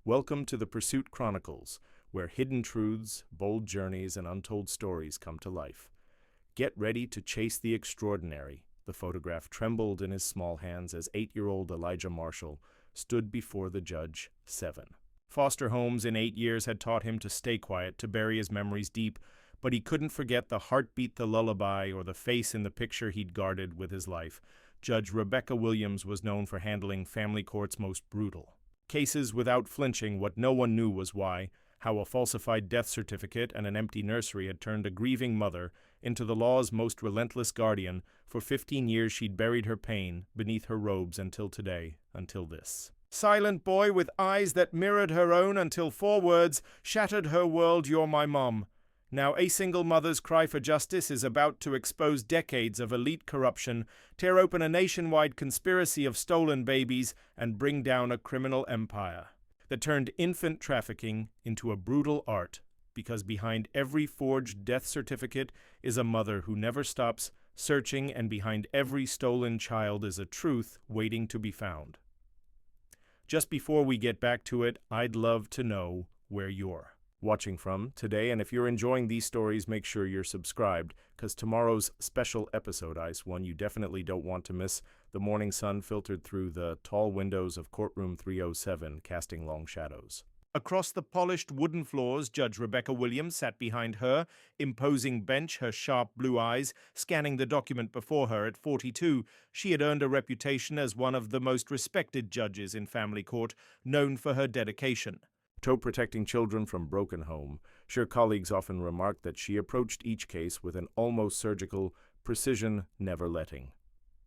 Welcome to the Pursuit Chronicles, where hidden truths, bold journeys, and untold stories come to life. Get ready to chase the extraordinary. The photograph trembled in his small hands as 8-year-old Elijah Marshall stood before the judge, 7. Foster homes in 8 years had taught him to stay quiet, to bury his memories deep, but he couldn't forget the heartbeat, the lullaby, or the face in the picture he'd guarded with his life. Judge Rebecca Williams was known for handling family court's most brutal cases without flinching. What no one knew was why, how a falsified death certificate and an empty nursery had turned a grieving mother into the law's most relentless guardian. For 15 years she'd buried her pain beneath her robes until today, until this. Silent boy with eyes that mirrored her own until 4 words shattered her world: "You're my mom." Now a single mother's cry for justice is about to expose decades of elite corruption, tear open a nationwide conspiracy of stolen babies, and bring down a criminal empire that turned infant trafficking into a brutal art, because behind every forged death certificate is a mother who never stops searching, and behind every stolen child is a truth waiting to be found. Just before we get back to it, I'd love to know where you're watching from today, and if you're enjoying these stories, make sure you're subscribed, because tomorrow's special episode, one you definitely don't want to miss. The morning sun filtered through the tall windows of Courtroom 307, casting long shadows. Across the polished wooden floors, Judge Rebecca Williams sat behind her imposing bench, her sharp blue eyes scanning the document before her. At 42, she had earned a reputation as one of the most respected judges in family court, known for her dedication to protecting children from broken home. Her colleagues often remarked that she approached each case with an almost surgical precision, never letting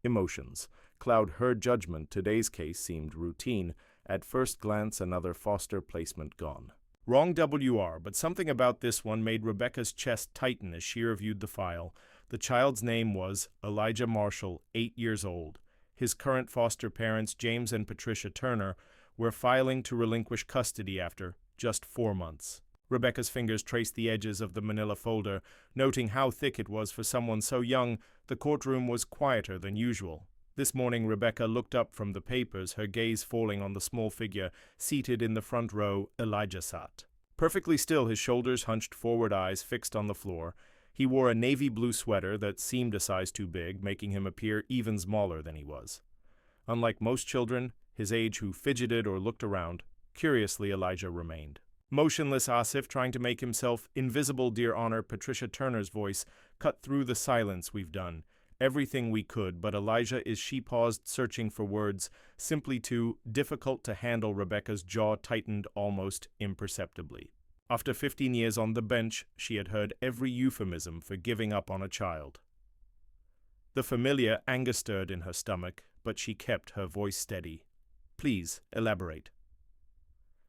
emotions cloud her judgment. Today's case seemed routine. At first glance, another foster placement gone wrong. But something about this one made Rebecca's chest tighten as she reviewed the file. The child's name was Elijah Marshall, 8 years old. His current foster parents, James and Patricia Turner, were filing to relinquish custody after just 4 months. Rebecca's fingers traced the edges of the manila folder, noting how thick it was for someone so young. The courtroom was quieter than usual. This morning, Rebecca looked up from the papers, her gaze falling on the small figure seated in the front row. Elijah sat perfectly still, his shoulders hunched forward, eyes fixed on the floor. He wore a navy blue sweater that seemed a size too big, making him appear even smaller than he was. Unlike most children his age who fidgeted or looked around, curiously Elijah remained motionless, Asif trying to make himself invisible. "Dear Honor," Patricia Turner's voice cut through the silence. "We've done everything we could, but Elijah is..." She paused, searching for words, simply too difficult to handle. Rebecca's jaw tightened almost imperceptibly. After 15 years on the bench, she had heard every euphemism for giving up on a child. The familiar anger stirred in her stomach, but she kept her voice steady. "Please, elaborate."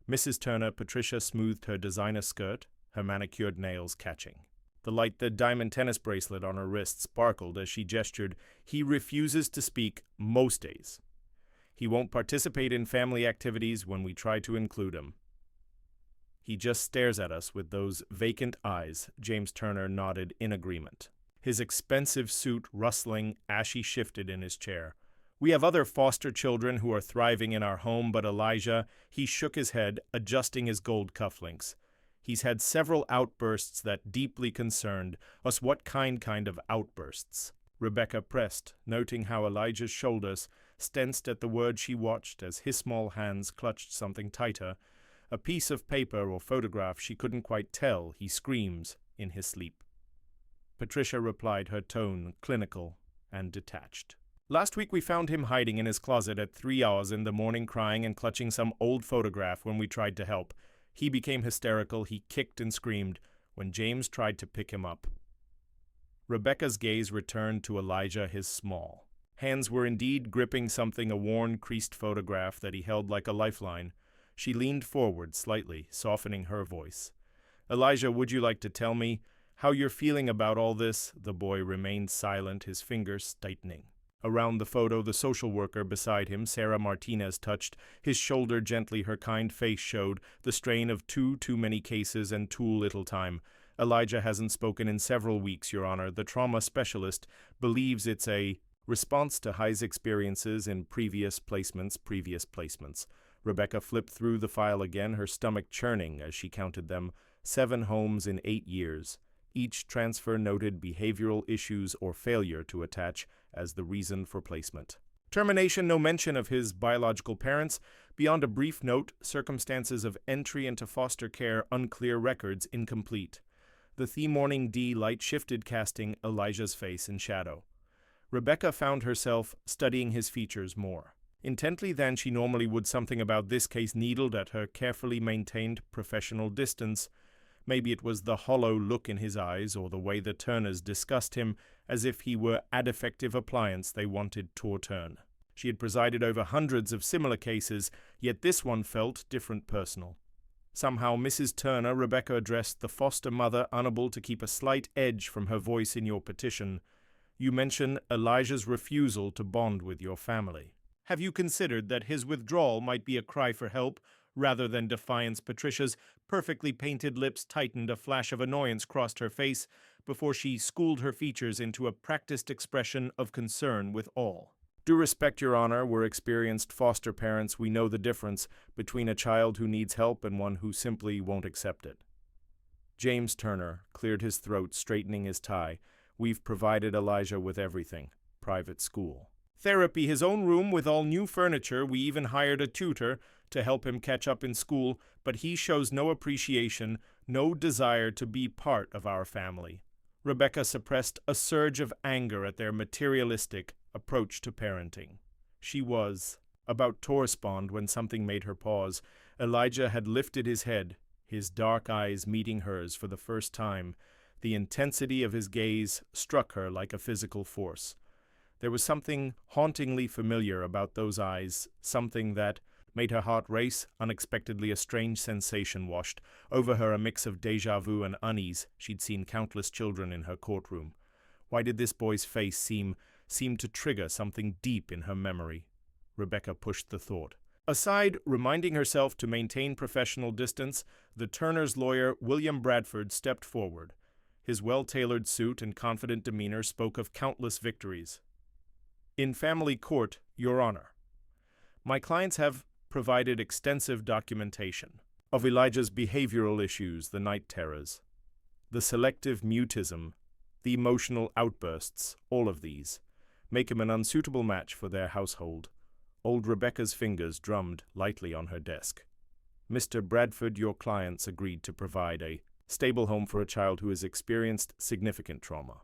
Mrs. Turner, Patricia smoothed her designer skirt, her manicured nails catching. The diamond tennis bracelet on her wrist sparkled as she gestured. "He refuses to speak most days. He won't participate in family activities when we try to include him. He just stares at us with those vacant eyes." James Turner nodded in agreement, his expensive suit rustling as he shifted in his chair. "We have other foster children who are thriving in our home, but Elijah..." He shook his head, adjusting his gold cufflinks. "He's had several outbursts that deeply concerned us." "What kind of outbursts?" Rebecca pressed, noting how Elijah's shoulders tensed at the word. She watched as his small hands clutched something tighter, a piece of paper or photograph. She couldn't quite tell. "He screams in his sleep," Patricia replied, her tone clinical and detached. "Last week we found him hiding in his closet at 3 hours in the morning, crying and clutching some old photograph. When we tried to help, he became hysterical. He kicked and screamed when James tried to pick him up." Rebecca's gaze returned to Elijah. His small hands were indeed gripping something, a worn, creased photograph that he held like a lifeline. She leaned forward slightly, softening her voice. "Elijah, would you like to tell me how you're feeling about all this?" The boy remained silent, his fingers tightening around the photo. The social worker beside him, Sarah Martinez, touched his shoulder gently. Her kind face showed the strain of too many cases and too little time. "Elijah hasn't spoken in several weeks, Your Honor. The trauma specialist believes it's a response to High's experiences in previous placements. Rebecca flipped through the file again, her stomach churning as she counted them. 7 homes in 8 years. Each transfer noted behavioral issues or failure to attach as the reason for placement. Termination, no mention of his biological parents. Beyond a brief note, circumstances of entry into foster care unclear, records incomplete. The morning D light shifted, casting Elijah's face in shadow. Rebecca found herself studying his features more intently than she normally would. Something about this case needled at her carefully maintained professional distance. Maybe it was the hollow look in his eyes, or the way the Turners discussed him as if he were a defective appliance they wanted to return. She had presided over hundreds of similar cases, yet this one felt different, personal. Somehow, Mrs. Turner, Rebecca addressed the foster mother, unable to keep a slight edge from her voice. In your petition, you mention Elijah's refusal to bond with your family. Have you considered that his withdrawal might be a cry for help rather than defiance? Patricia's perfectly painted lips tightened. A flash of annoyance crossed her face before she schooled her features into a practiced expression of concern with all. Due respect, Your Honor, we're experienced foster parents. We know the difference between a child who needs help and one who simply won't accept it. James Turner cleared his throat, straightening his tie. We've provided Elijah with everything. Private school. Therapy, his own room with all new furniture. We even hired a tutor to help him catch up in school, but he shows no appreciation, no desire to be part of our family. Rebecca suppressed a surge of anger at their materialistic approach to parenting. She was about to respond when something made her pause. Elijah had lifted his head, his dark eyes meeting hers for the first time. The intensity of his gaze struck her like a physical force. There was something hauntingly familiar about those eyes, something that made her heart race. Unexpectedly, a strange sensation washed over her, a mix of déjà vu and unease. She'd seen countless children in her courtroom. Why did this boy's face seem to trigger something deep in her memory? Rebecca pushed the thought aside, reminding herself to maintain professional distance. The Turners' lawyer, William Bradford, stepped forward. His well-tailored suit and confident demeanor spoke of countless victories. In family court, Your Honor, my clients have provided extensive documentation of Elijah's behavioral issues, the night terrors, the selective mutism, the emotional outbursts. All of these make him an unsuitable match for their household. Old Rebecca's fingers drummed lightly on her desk. Mr. Bradford, your clients agreed to provide a stable home for a child who has experienced significant trauma.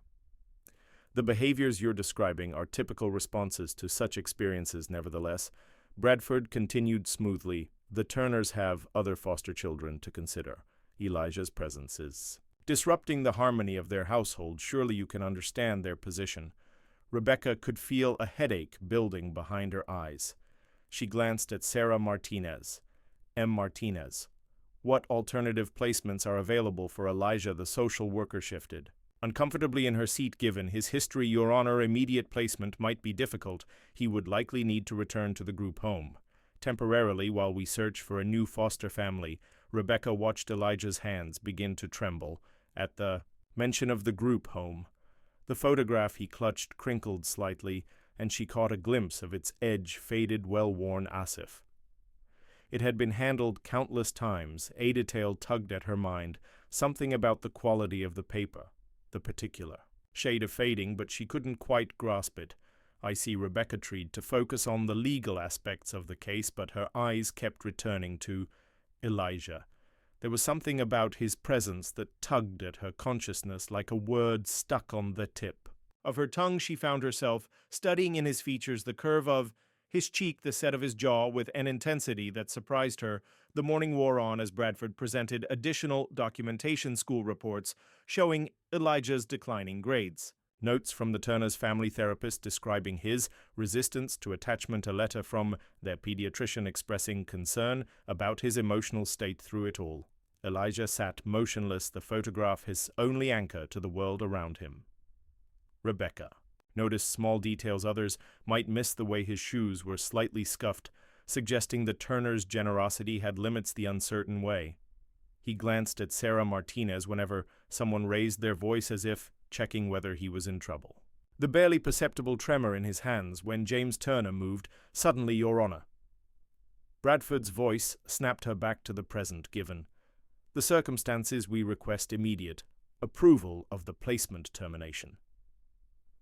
The behaviors you're describing are typical responses to such experiences. Nevertheless, Bradford continued smoothly, the Turners have other foster children to consider. Elijah's presence is disrupting the harmony of their household. Surely you can understand their position. Rebecca could feel a headache building behind her eyes. She glanced at Sarah Martinez. M. Martinez. What alternative placements are available for Elijah? The social worker shifted uncomfortably in her seat. Given his history, Your Honor, immediate placement might be difficult. He would likely need to return to the group home temporarily while we search for a new foster family. Rebecca watched Elijah's hands begin to tremble at the mention of the group home. The photograph he clutched crinkled slightly, and she caught a glimpse of its edge-faded, well-worn asif. It had been handled countless times. A detail tugged at her mind, something about the quality of the paper. The particular shade of fading, but she couldn't quite grasp it. I see. Rebecca tried to focus on the legal aspects of the case, but her eyes kept returning to Elijah. There was something about his presence that tugged at her consciousness like a word stuck on the tip of her tongue. She found herself studying in his features the curve of his cheek, the set of his jaw, with an intensity that surprised her. The morning wore on as Bradford presented additional documentation, school reports showing Elijah's declining grades. Notes from the Turners' family therapist describing his resistance to attachment, a letter from their pediatrician expressing concern about his emotional state through it all. Elijah sat motionless, the photograph his only anchor to the world around him. Rebecca noticed small details. Others might miss the way his shoes were slightly scuffed, suggesting the Turners' generosity had limits. The uncertain way he glanced at Sarah Martinez whenever someone raised their voice, as if checking whether he was in trouble. The barely perceptible tremor in his hands when James Turner moved. Suddenly, Your Honor. Bradford's voice snapped her back to the present given. The circumstances we request immediate approval of the placement termination.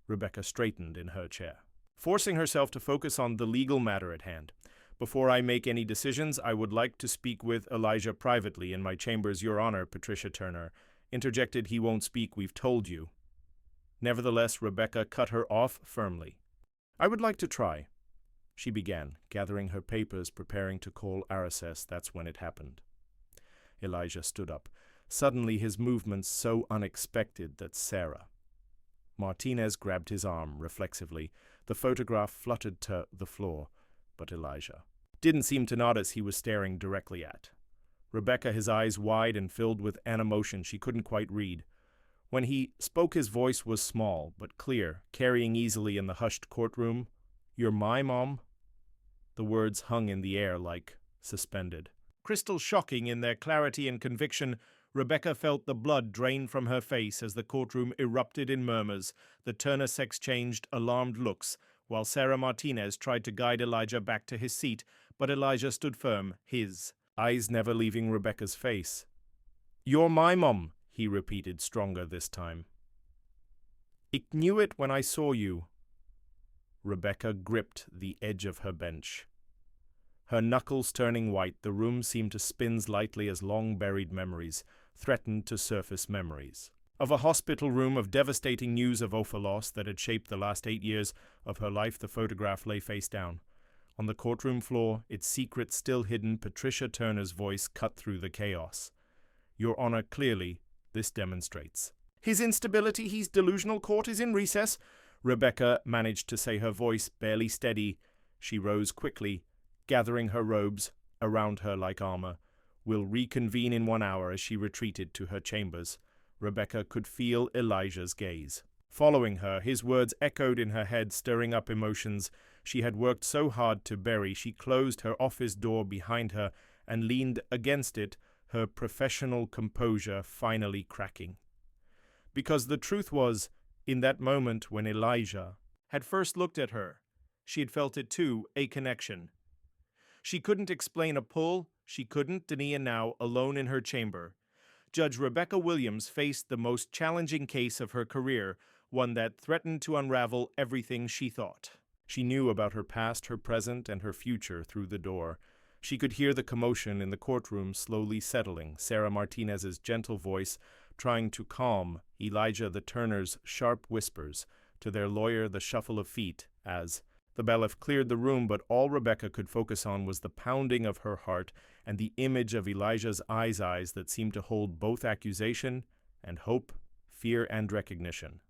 Rebecca straightened in her chair, forcing herself to focus on the legal matter at hand. Before I make any decisions, I would like to speak with Elijah privately in my chambers, Your Honor. Patricia Turner interjected. He won't speak, we've told you. Nevertheless, Rebecca cut her off firmly. I would like to try, she began, gathering her papers, preparing to call RSS. That's when it happened. Elijah stood up, suddenly his movements so unexpected that Sarah. Martinez grabbed his arm reflexively. The photograph fluttered to the floor, but Elijah didn't seem to notice he was staring directly at Rebecca, his eyes wide and filled with an emotion she couldn't quite read. When he spoke, his voice was small but clear, carrying easily in the hushed courtroom. You're my mom? The words hung in the air like suspended. Crystal shocking in their clarity and conviction, Rebecca felt the blood drain from her face as the courtroom erupted in murmurs. The Turners exchanged alarmed looks, while Sarah Martinez tried to guide Elijah back to his seat, but Elijah stood firm, his eyes never leaving Rebecca's face. You're my mom, he repeated, stronger this time. I knew it when I saw you. Rebecca gripped the edge of her bench. Her knuckles turning white, the room seemed to spin lightly as long-buried memories threatened to surface memories. Of a hospital room, of devastating news of awful loss that had shaped the last 8 years of her life. The photograph lay face down. On the courtroom floor, its secret still hidden, Patricia Turner's voice cut through the chaos. Your Honor, clearly, this demonstrates his instability. He's delusional. Court is in recess. Rebecca managed to say, her voice barely steady. She rose quickly, gathering her robes around her like armor. We'll reconvene in 1 hour. As she retreated to her chambers, Rebecca could feel Elijah's gaze following her. His words echoed in her head, stirring up emotions she had worked so hard to bury. She closed her office door behind her and leaned against it, her professional composure finally cracking. Because the truth was, in that moment when Elijah had first looked at her, she had felt it too, a connection. She couldn't explain a pull, she couldn't deny. Now, alone in her chamber, Judge Rebecca Williams faced the most challenging case of her career, one that threatened to unravel everything she thought she knew about her past, her present, and her future through the door. She could hear the commotion in the courtroom slowly settling, Sarah Martinez's gentle voice trying to calm Elijah, the Turners' sharp whispers to their lawyer, the shuffle of feet as the bailiff cleared the room. But all Rebecca could focus on was the pounding of her heart and the image of Elijah's eyes that seemed to hold both accusation and hope, fear and recognition.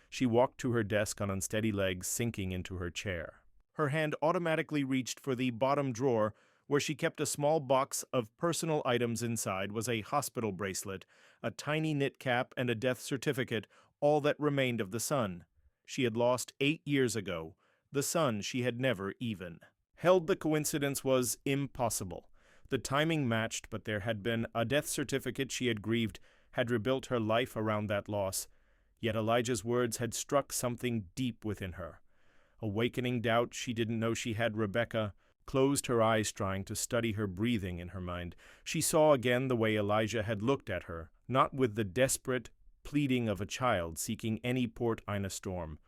She walked to her desk on unsteady legs, sinking into her chair. Her hand automatically reached for the bottom drawer, where she kept a small box of personal items. Inside was a hospital bracelet, a tiny knit cap, and a death certificate, all that remained of the son she had lost 8 years ago, the son she had never even held. The coincidence was impossible. The timing matched, but there had been a death certificate she had grieved, had rebuilt her life around that loss. Yet Elijah's words had struck something deep within her. Awakening doubt she didn't know she had. Rebecca closed her eyes, trying to study her breathing in her mind. She saw again the way Elijah had looked at her, not with the desperate pleading of a child seeking any port in a storm,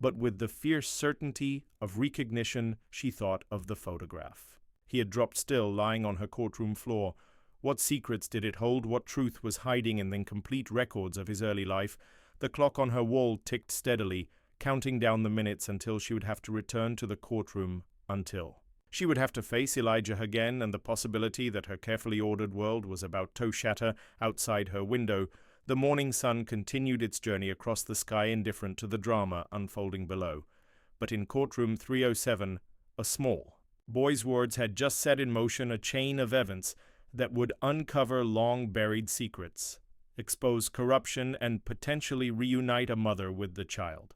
but with the fierce certainty of recognition. She thought of the photograph. He had dropped still, lying on her courtroom floor. What secrets did it hold? What truth was hiding in the incomplete records of his early life? The clock on her wall ticked steadily, counting down the minutes until she would have to return to the courtroom, until she would have to face Elijah again, and the possibility that her carefully ordered world was about to shatter outside her window. The morning sun continued its journey across the sky, indifferent to the drama unfolding below. But in courtroom 307, a small boy's words had just set in motion a chain of events that would uncover long-buried secrets, expose corruption, and potentially reunite a mother with the child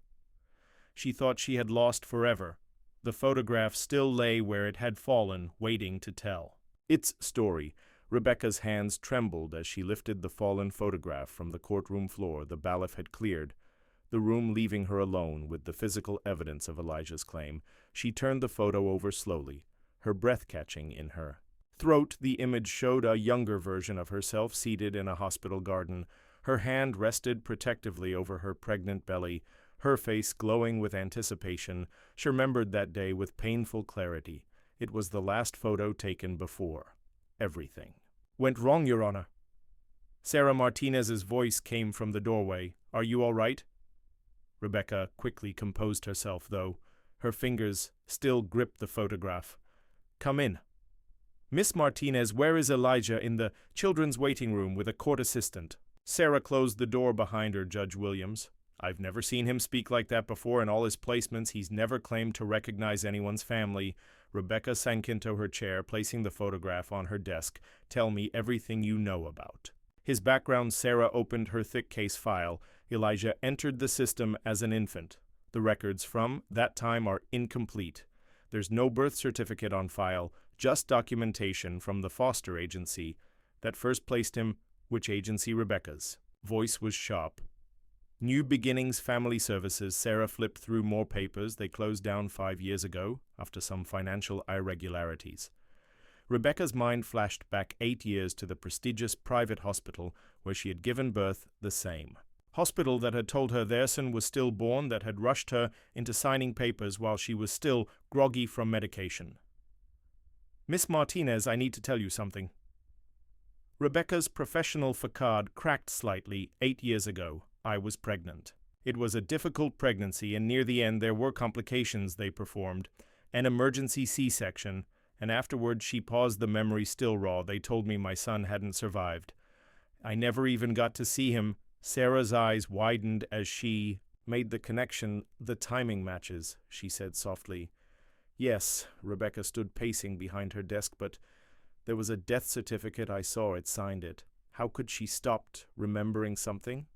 she thought she had lost forever. The photograph still lay where it had fallen, waiting to tell its story. Rebecca's hands trembled as she lifted the fallen photograph from the courtroom floor. The bailiff had cleared the room, leaving her alone with the physical evidence of Elijah's claim. She turned the photo over slowly, her breath catching in her throat. The image showed a younger version of herself seated in a hospital garden. Her hand rested protectively over her pregnant belly, her face glowing with anticipation. She remembered that day with painful clarity. It was the last photo taken before everything went wrong, Your Honor. Sarah Martinez's voice came from the doorway. Are you all right? Rebecca quickly composed herself, though. Her fingers still gripped the photograph. Come in. Miss Martinez, where is Elijah? In the children's waiting room with a court assistant. Sarah closed the door behind her, Judge Williams. I've never seen him speak like that before. In all his placements, he's never claimed to recognize anyone's family. Rebecca sank into her chair, placing the photograph on her desk. Tell me everything you know about his background. Sarah opened her thick case file. Elijah entered the system as an infant. The records from that time are incomplete. There's no birth certificate on file, just documentation from the foster agency that first placed him. Which agency? Rebecca's voice was sharp. New Beginnings Family Services. Sarah flipped through more papers. They closed down 5 years ago after some financial irregularities. Rebecca's mind flashed back 8 years to the prestigious private hospital where she had given birth. The same hospital that had told her their son was stillborn, that had rushed her into signing papers while she was still groggy from medication. Miss Martinez, I need to tell you something. Rebecca's professional facade cracked slightly. 8 years ago, I was pregnant. It was a difficult pregnancy, and near the end there were complications. They performed an emergency C-section, and afterward she paused, the memory still raw. They told me my son hadn't survived. I never even got to see him. Sarah's eyes widened as she made the connection. The timing matches, she said softly. Yes, Rebecca stood pacing behind her desk, but there was a death certificate. I saw it, signed it. How could she stopped remembering something?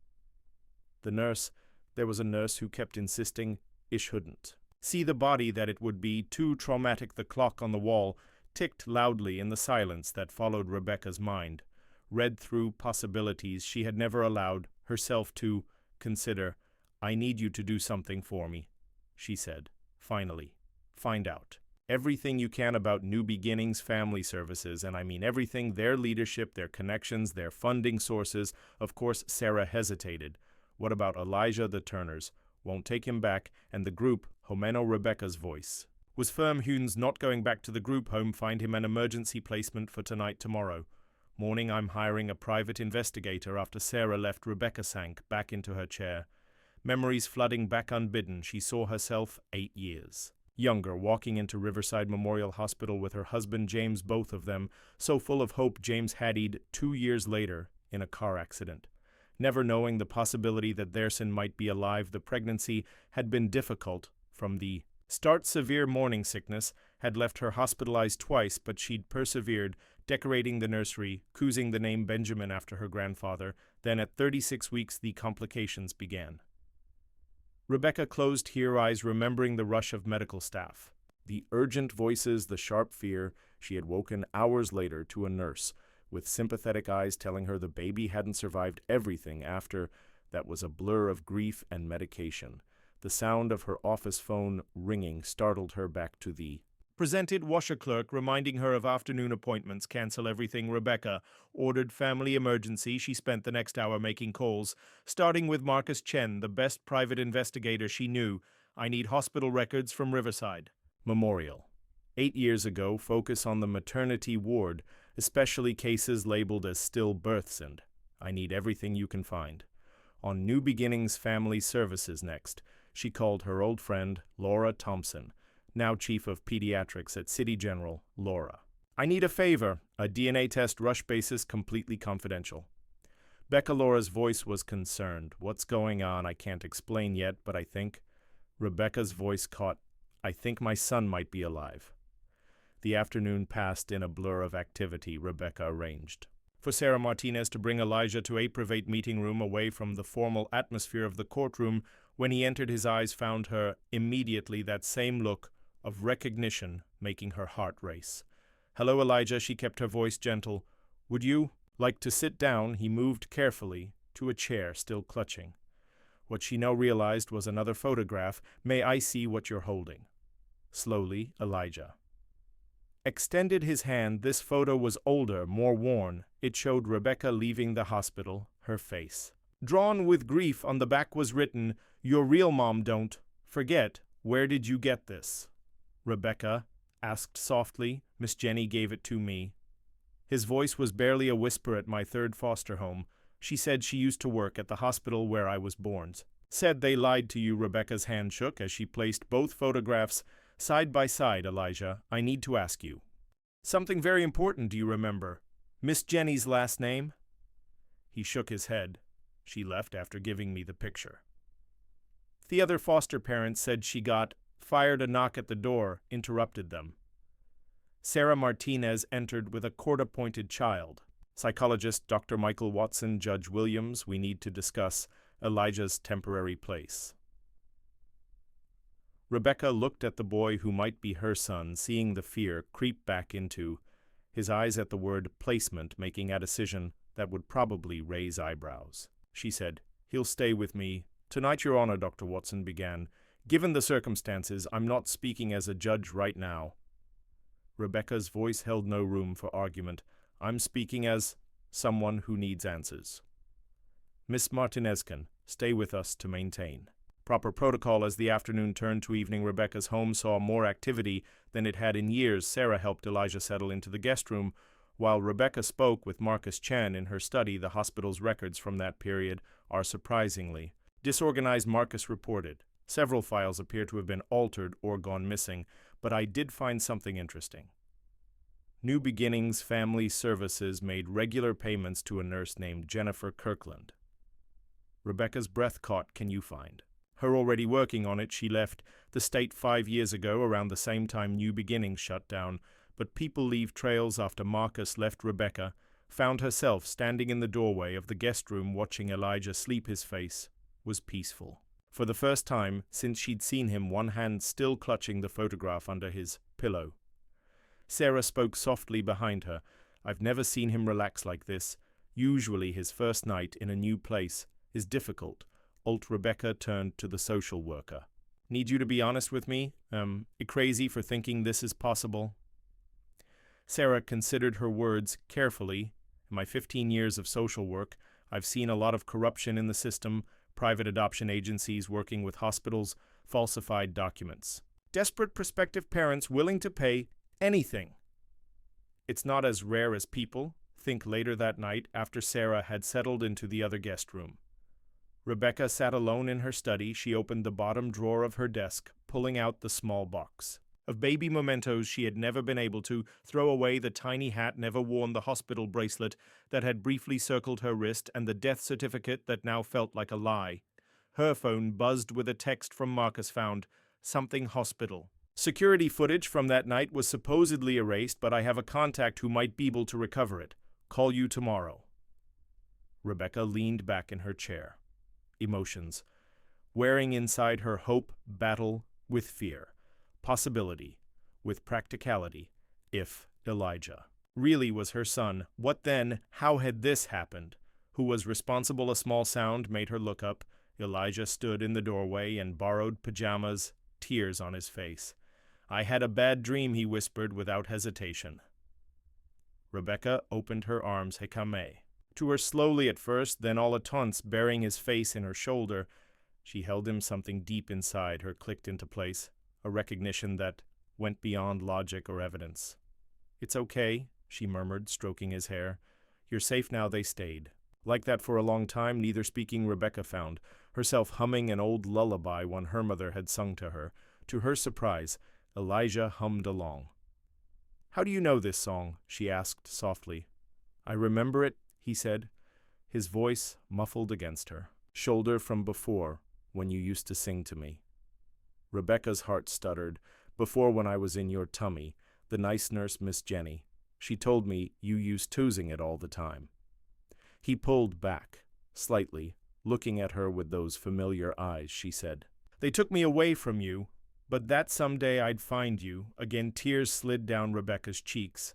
There was a nurse who kept insisting it shouldn't see the body, that it would be too traumatic. The clock on the wall ticked loudly in the silence that followed. Rebecca's mind read through possibilities she had never allowed herself to consider. I need you to do something for me, she said, finally. Find out everything you can about New Beginnings Family Services, and I mean everything, their leadership, their connections, their funding sources. Of course, Sarah hesitated. What about Elijah? The Turners won't take him back, and the group, Homeno. Rebecca's voice was firm. Hune's not going back to the group home. Find him an emergency placement for tonight, tomorrow morning. I'm hiring a private investigator. After Sarah left, Rebecca sank back into her chair. Memories flooding back unbidden. She saw herself 8 years younger, walking into Riverside Memorial Hospital with her husband James, both of them so full of hope. James had died 2 years later in a car accident. Never knowing the possibility that their son might be alive, the pregnancy had been difficult from the start. Severe morning sickness had left her hospitalized twice, but she'd persevered, decorating the nursery, choosing the name Benjamin after her grandfather. Then at 36 weeks, the complications began. Rebecca closed her eyes, remembering the rush of medical staff, the urgent voices, the sharp fear. She had woken hours later to a nurse with sympathetic eyes telling her the baby hadn't survived. Everything after that was a blur of grief and medication. The sound of her office phone ringing startled her back to the presented washer clerk, reminding her of afternoon appointments. Cancel everything, Rebecca ordered. Family emergency. She spent the next hour making calls, starting with Marcus Chen, the best private investigator she knew. I need hospital records from Riverside Memorial. 8 years ago, focus on the maternity ward, especially cases labeled as stillbirths, and I need everything you can find. On New Beginnings Family Services next, she called her old friend Laura Thompson, now chief of pediatrics at City General. Laura, I need a favor. A DNA test, rush basis, completely confidential. Becca. Laura's voice was concerned. What's going on? I can't explain yet, but I think. Rebecca's voice caught. I think my son might be alive. The afternoon passed in a blur of activity. Rebecca arranged for Sarah Martinez to bring Elijah to a private meeting room away from the formal atmosphere of the courtroom. When he entered, his eyes found her immediately, that same look of recognition making her heart race. Hello, Elijah, she kept her voice gentle. Would you like to sit down? He moved carefully to a chair, still clutching. What she now realized was another photograph. May I see what you're holding? Slowly, Elijah extended his hand. This photo was older, more worn. It showed Rebecca leaving the hospital, her face drawn with grief. On the back was written, "Your real mom don't forget. Where did you get this?" Rebecca asked softly. "Miss Jenny gave it to me." His voice was barely a whisper. "At my third foster home. She said she used to work at the hospital where I was born." "Said they lied to you." Rebecca's hand shook as she placed both photographs side by side. "Elijah, I need to ask you something very important. Do you remember Miss Jenny's last name?" He shook his head. "She left after giving me the picture." The other foster parents said she got fired. A knock at the door interrupted them. Sarah Martinez entered with a court-appointed child. "Psychologist Dr. Michael Watson, Judge Williams, we need to discuss Elijah's temporary place." Rebecca looked at the boy who might be her son, seeing the fear creep back into his eyes at the word placement, making a decision that would probably raise eyebrows. She said, "He'll stay with me tonight, Your Honor." Dr. Watson began. "Given the circumstances, I'm not speaking as a judge right now." Rebecca's voice held no room for argument. "I'm speaking as someone who needs answers. Miss Martinez can stay with us to maintain proper protocol." As the afternoon turned to evening, Rebecca's home saw more activity than it had in years. Sarah helped Elijah settle into the guest room, while Rebecca spoke with Marcus Chen in her study. The hospital's records from that period are surprisingly disorganized. Marcus reported, "Several files appear to have been altered or gone missing, but I did find something interesting. New Beginnings Family Services made regular payments to a nurse named Jennifer Kirkland." Rebecca's breath caught. "Can you find her already working on it? She left the state 5 years ago, around the same time New Beginnings shut down. But people leave trails." After Marcus left, Rebecca found herself standing in the doorway of the guest room watching Elijah sleep. His face was peaceful. For the first time since she'd seen him, one hand still clutching the photograph under his pillow. Sarah spoke softly behind her. "I've never seen him relax like this. Usually his first night in a new place is difficult." Old Rebecca turned to the social worker. "Need you to be honest with me? Crazy for thinking this is possible?" Sarah considered her words carefully. "In my 15 years of social work, I've seen a lot of corruption in the system, private adoption agencies working with hospitals, falsified documents, desperate prospective parents willing to pay anything. It's not as rare as people think." Later that night, after Sarah had settled into the other guest room, Rebecca sat alone in her study. She opened the bottom drawer of her desk, pulling out the small box of baby mementos. She had never been able to throw away the tiny hat, never worn the hospital bracelet that had briefly circled her wrist, and the death certificate that now felt like a lie. Her phone buzzed with a text from Marcus. "Found something hospital. Security footage from that night was supposedly erased, but I have a contact who might be able to recover it. Call you tomorrow." Rebecca leaned back in her chair. Emotions wearing inside her: hope, battle with fear, possibility with practicality. If Elijah really was her son, what then? How had this happened? Who was responsible? A small sound made her look up. Elijah stood in the doorway in borrowed pajamas, tears on his face. "I had a bad dream," he whispered without hesitation. Rebecca opened her arms. "Hekame." To her slowly at first, then all at once, burying his face in her shoulder. She held him. Something deep inside her clicked into place, a recognition that went beyond logic or evidence. "It's okay," she murmured, stroking his hair. "You're safe now." They stayed like that for a long time, neither speaking. Rebecca found herself humming an old lullaby one her mother had sung to her. To her surprise, Elijah hummed along. "How do you know this song?" she asked softly. "I remember it," he said, his voice muffled against her shoulder. "From before, when you used to sing to me." Rebecca's heart stuttered. "Before, when I was in your tummy, the nice nurse, Miss Jenny. She told me you used to sing it all the time." He pulled back slightly, looking at her with those familiar eyes. She said, "They took me away from you, but that someday I'd find you." Again, tears slid down Rebecca's cheeks.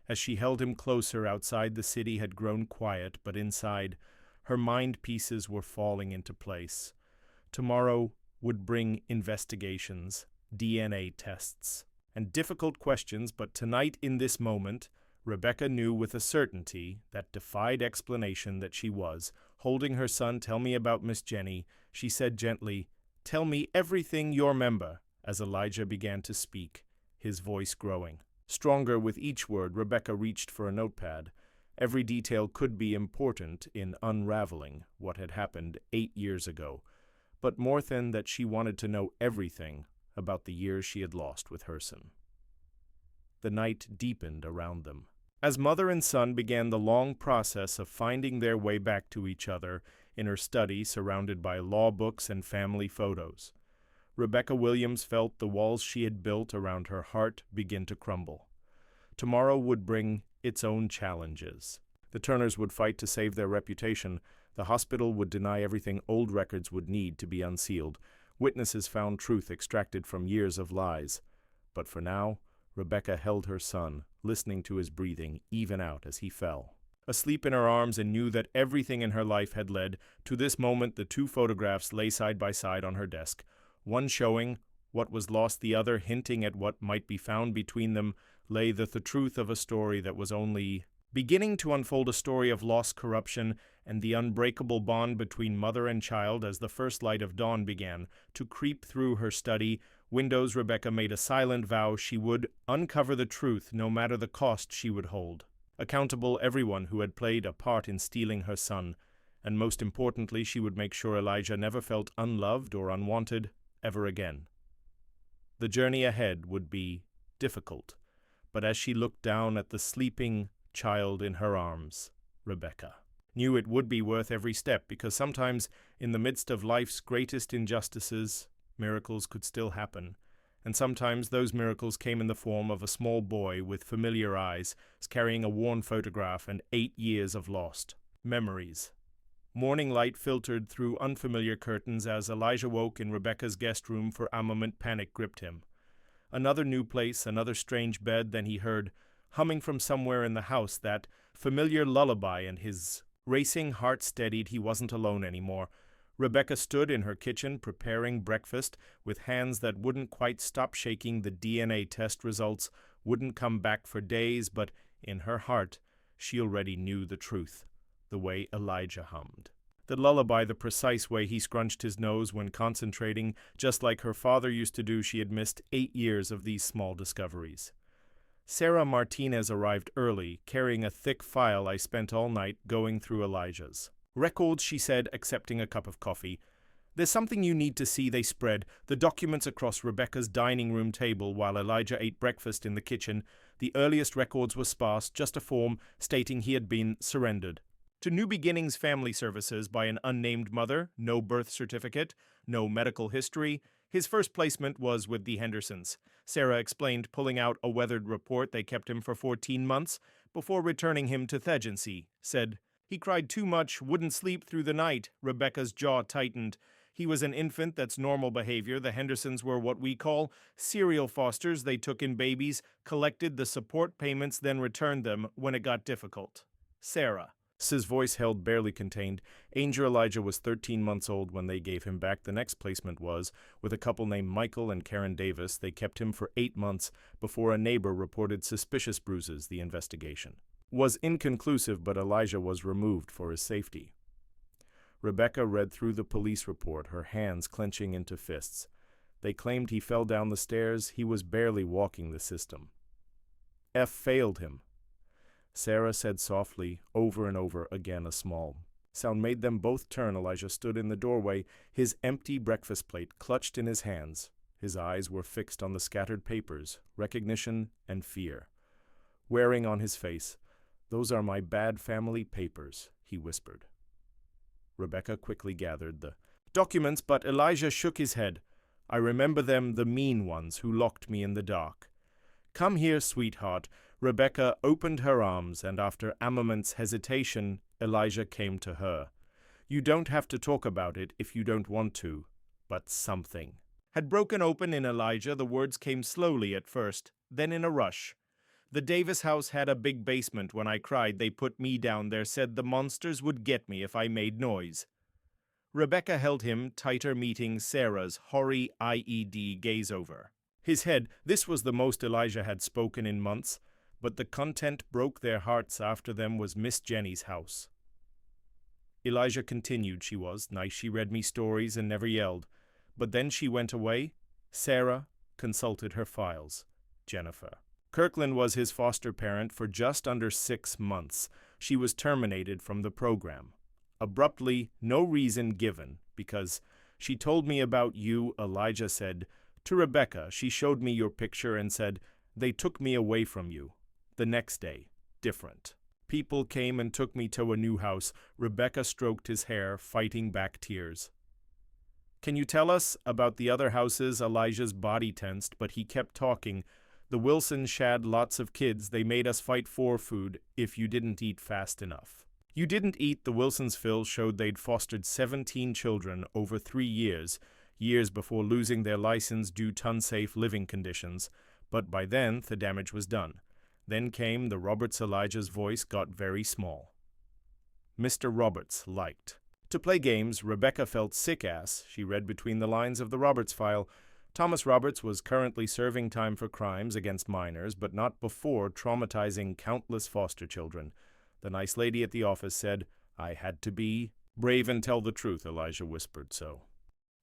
As she held him closer, outside the city had grown quiet, but inside, her mind pieces were falling into place. Tomorrow would bring investigations, DNA tests, and difficult questions, but tonight in this moment, Rebecca knew with a certainty that defied explanation that she was, holding her son. "Tell me about Miss Jenny," she said gently. "Tell me everything you remember," as Elijah began to speak, his voice growing. Stronger with each word, Rebecca reached for a notepad. Every detail could be important in unraveling what had happened 8 years ago, but more than that, she wanted to know everything about the years she had lost with Herson. The night deepened around them. As mother and son began the long process of finding their way back to each other in her study surrounded by law books and family photos, Rebecca Williams felt the walls she had built around her heart begin to crumble. Tomorrow would bring its own challenges. The Turners would fight to save their reputation. The hospital would deny everything old records would need to be unsealed. Witnesses found truth extracted from years of lies. But for now, Rebecca held her son, listening to his breathing even out as he fell. Asleep in her arms, and knew that everything in her life had led to this moment. The two photographs lay side by side on her desk, one showing what was lost, the other hinting at what might be found between them. Lay the truth of a story that was only beginning to unfold, a story of lost corruption and the unbreakable bond between mother and child. As the first light of dawn began to creep through her study windows, Rebecca made a silent vow she would uncover the truth, no matter the cost. She would hold accountable everyone who had played a part in stealing her son, and most importantly, she would make sure Elijah never felt unloved or unwanted ever again. The journey ahead would be difficult, but as she looked down at the sleeping child in her arms, Rebecca knew it would be worth every step, because sometimes in the midst of life's greatest injustices, miracles could still happen, and sometimes those miracles came in the form of a small boy with familiar eyes, carrying a worn photograph and 8 years of lost memories. Morning light filtered through unfamiliar curtains as Elijah woke in Rebecca's guest room. For a moment, panic gripped him. Another new place, another strange bed. Then he heard, humming from somewhere in the house, that familiar lullaby, and his racing heart steadied. He wasn't alone anymore. Rebecca stood in her kitchen preparing breakfast with hands that wouldn't quite stop shaking. The DNA test results wouldn't come back for days, but in her heart, she already knew the truth. The way Elijah hummed the lullaby, the precise way he scrunched his nose when concentrating, just like her father used to do. She had missed 8 years of these small discoveries. Sarah Martinez arrived early, carrying a thick file. "I spent all night going through Elijah's records," she said, accepting a cup of coffee. "There's something you need to see." They spread the documents across Rebecca's dining room table while Elijah ate breakfast in the kitchen. The earliest records were sparse, just a form stating he had been surrendered to New Beginnings Family Services by an unnamed mother. No birth certificate, no medical history. His first placement was with the Hendersons, Sarah explained, pulling out a weathered report. They kept him for 14 months before returning him to Thegency. Said, "He cried too much, wouldn't sleep through the night." Rebecca's jaw tightened. "He was an infant, that's normal behavior. The Hendersons were what we call serial fosters. They took in babies, collected the support payments, then returned them when it got difficult." Sarah. His voice held barely contained. Angel Elijah was 13 months old when they gave him back. The next placement was with a couple named Michael and Karen Davis. They kept him for 8 months before a neighbor reported suspicious bruises. The investigation was inconclusive, but Elijah was removed for his safety. Rebecca read through the police report, her hands clenching into fists. They claimed he fell down the stairs. He was barely walking the system. F failed him. Sarah said softly, over and over again. A small sound made them both turn. Elijah stood in the doorway, his empty breakfast plate clutched in his hands. His eyes were fixed on the scattered papers, recognition and fear wearing on his face. "Those are my bad family papers," he whispered. Rebecca quickly gathered the documents, but Elijah shook his head. "I remember them, the mean ones who locked me in the dark." "Come here, sweetheart." Rebecca opened her arms, and after a moment's hesitation, Elijah came to her. "You don't have to talk about it if you don't want to, but something had broken open in Elijah." The words came slowly at first, then in a rush. "The Davis house had a big basement. When I cried, they put me down there, said the monsters would get me if I made noise." Rebecca held him tighter, meeting Sarah's hoary IED gaze over His head, this was the most Elijah had spoken in months, but the content broke their hearts after them was Miss Jenny's house. Elijah continued, she was nice, she read me stories and never yelled. But then she went away. Sarah consulted her files. Jennifer. Kirkland was his foster parent for just under 6 months. She was terminated from the program. Abruptly, no reason given, because she told me about you, Elijah said. To Rebecca, she showed me your picture and said, they took me away from you. The next day, different. People came and took me to a new house. Rebecca stroked his hair, fighting back tears. Can you tell us about the other houses? Elijah's body tensed, but he kept talking. The Wilsons shad lots of kids. They made us fight for food if you didn't eat fast enough. You didn't eat. The Wilsons' fill showed they'd fostered 17 children over 3 years before losing their license due to unsafe living conditions. But by then, the damage was done. Then came the Roberts. Elijah's voice got very small. Mr. Roberts liked to play games. Rebecca felt sick ass. She read between the lines of the Roberts file. Thomas Roberts was currently serving time for crimes against minors, but not before traumatizing countless foster children. The nice lady at the office said, I had to be brave and tell the truth. Elijah whispered so.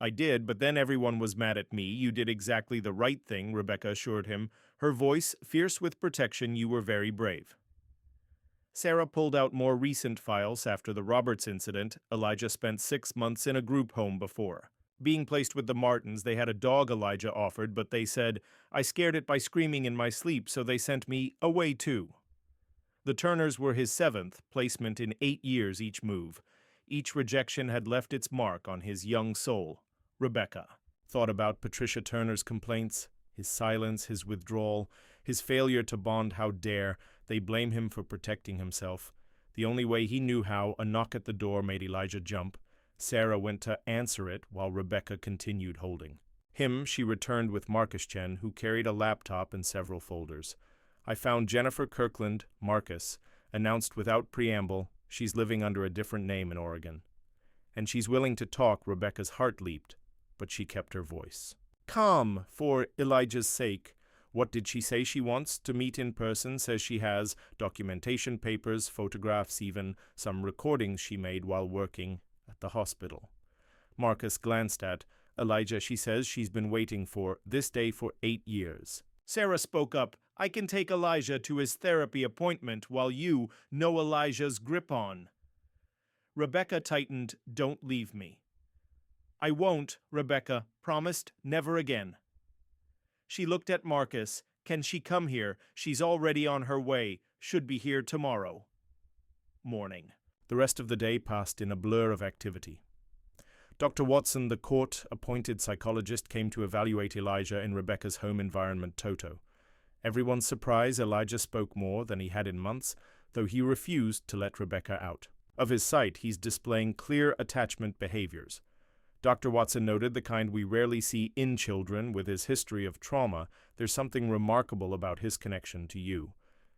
I did, but then everyone was mad at me. You did exactly the right thing, Rebecca assured him, her voice fierce with protection. You were very brave. Sarah pulled out more recent files after the Roberts incident. Elijah spent 6 months in a group home before. Being placed with the Martins, they had a dog Elijah offered, but they said, I scared it by screaming in my sleep, so they sent me away too. The Turners were his 7th placement in 8 years each move. Each rejection had left its mark on his young soul. Rebecca thought about Patricia Turner's complaints, his silence, his withdrawal, his failure to bond. How dare they blame him for protecting himself? The only way he knew how, a knock at the door made Elijah jump. Sarah went to answer it while Rebecca continued holding him. She returned with Marcus Chen, who carried a laptop and several folders. I found Jennifer Kirkland, Marcus, announced without preamble. She's living under a different name in Oregon. And she's willing to talk. Rebecca's heart leaped, but she kept her voice calm for Elijah's sake. What did she say? She wants to meet in person, says she has documentation papers, photographs, even some recordings she made while working at the hospital. Marcus glanced at Elijah. She says she's been waiting for this day for 8 years. Sarah spoke up. I can take Elijah to his therapy appointment while you know Elijah's grip on. Rebecca tightened. Don't leave me. I won't, Rebecca promised. Never again. She looked at Marcus. Can she come here? She's already on her way. Should be here tomorrow. Morning. The rest of the day passed in a blur of activity. Dr. Watson, the court-appointed psychologist, came to evaluate Elijah in Rebecca's home environment, Toto. Everyone's surprise, Elijah spoke more than he had in months, though he refused to let Rebecca out. Of his sight, he's displaying clear attachment behaviors. Dr. Watson noted the kind we rarely see in children. With his history of trauma, there's something remarkable about his connection to you.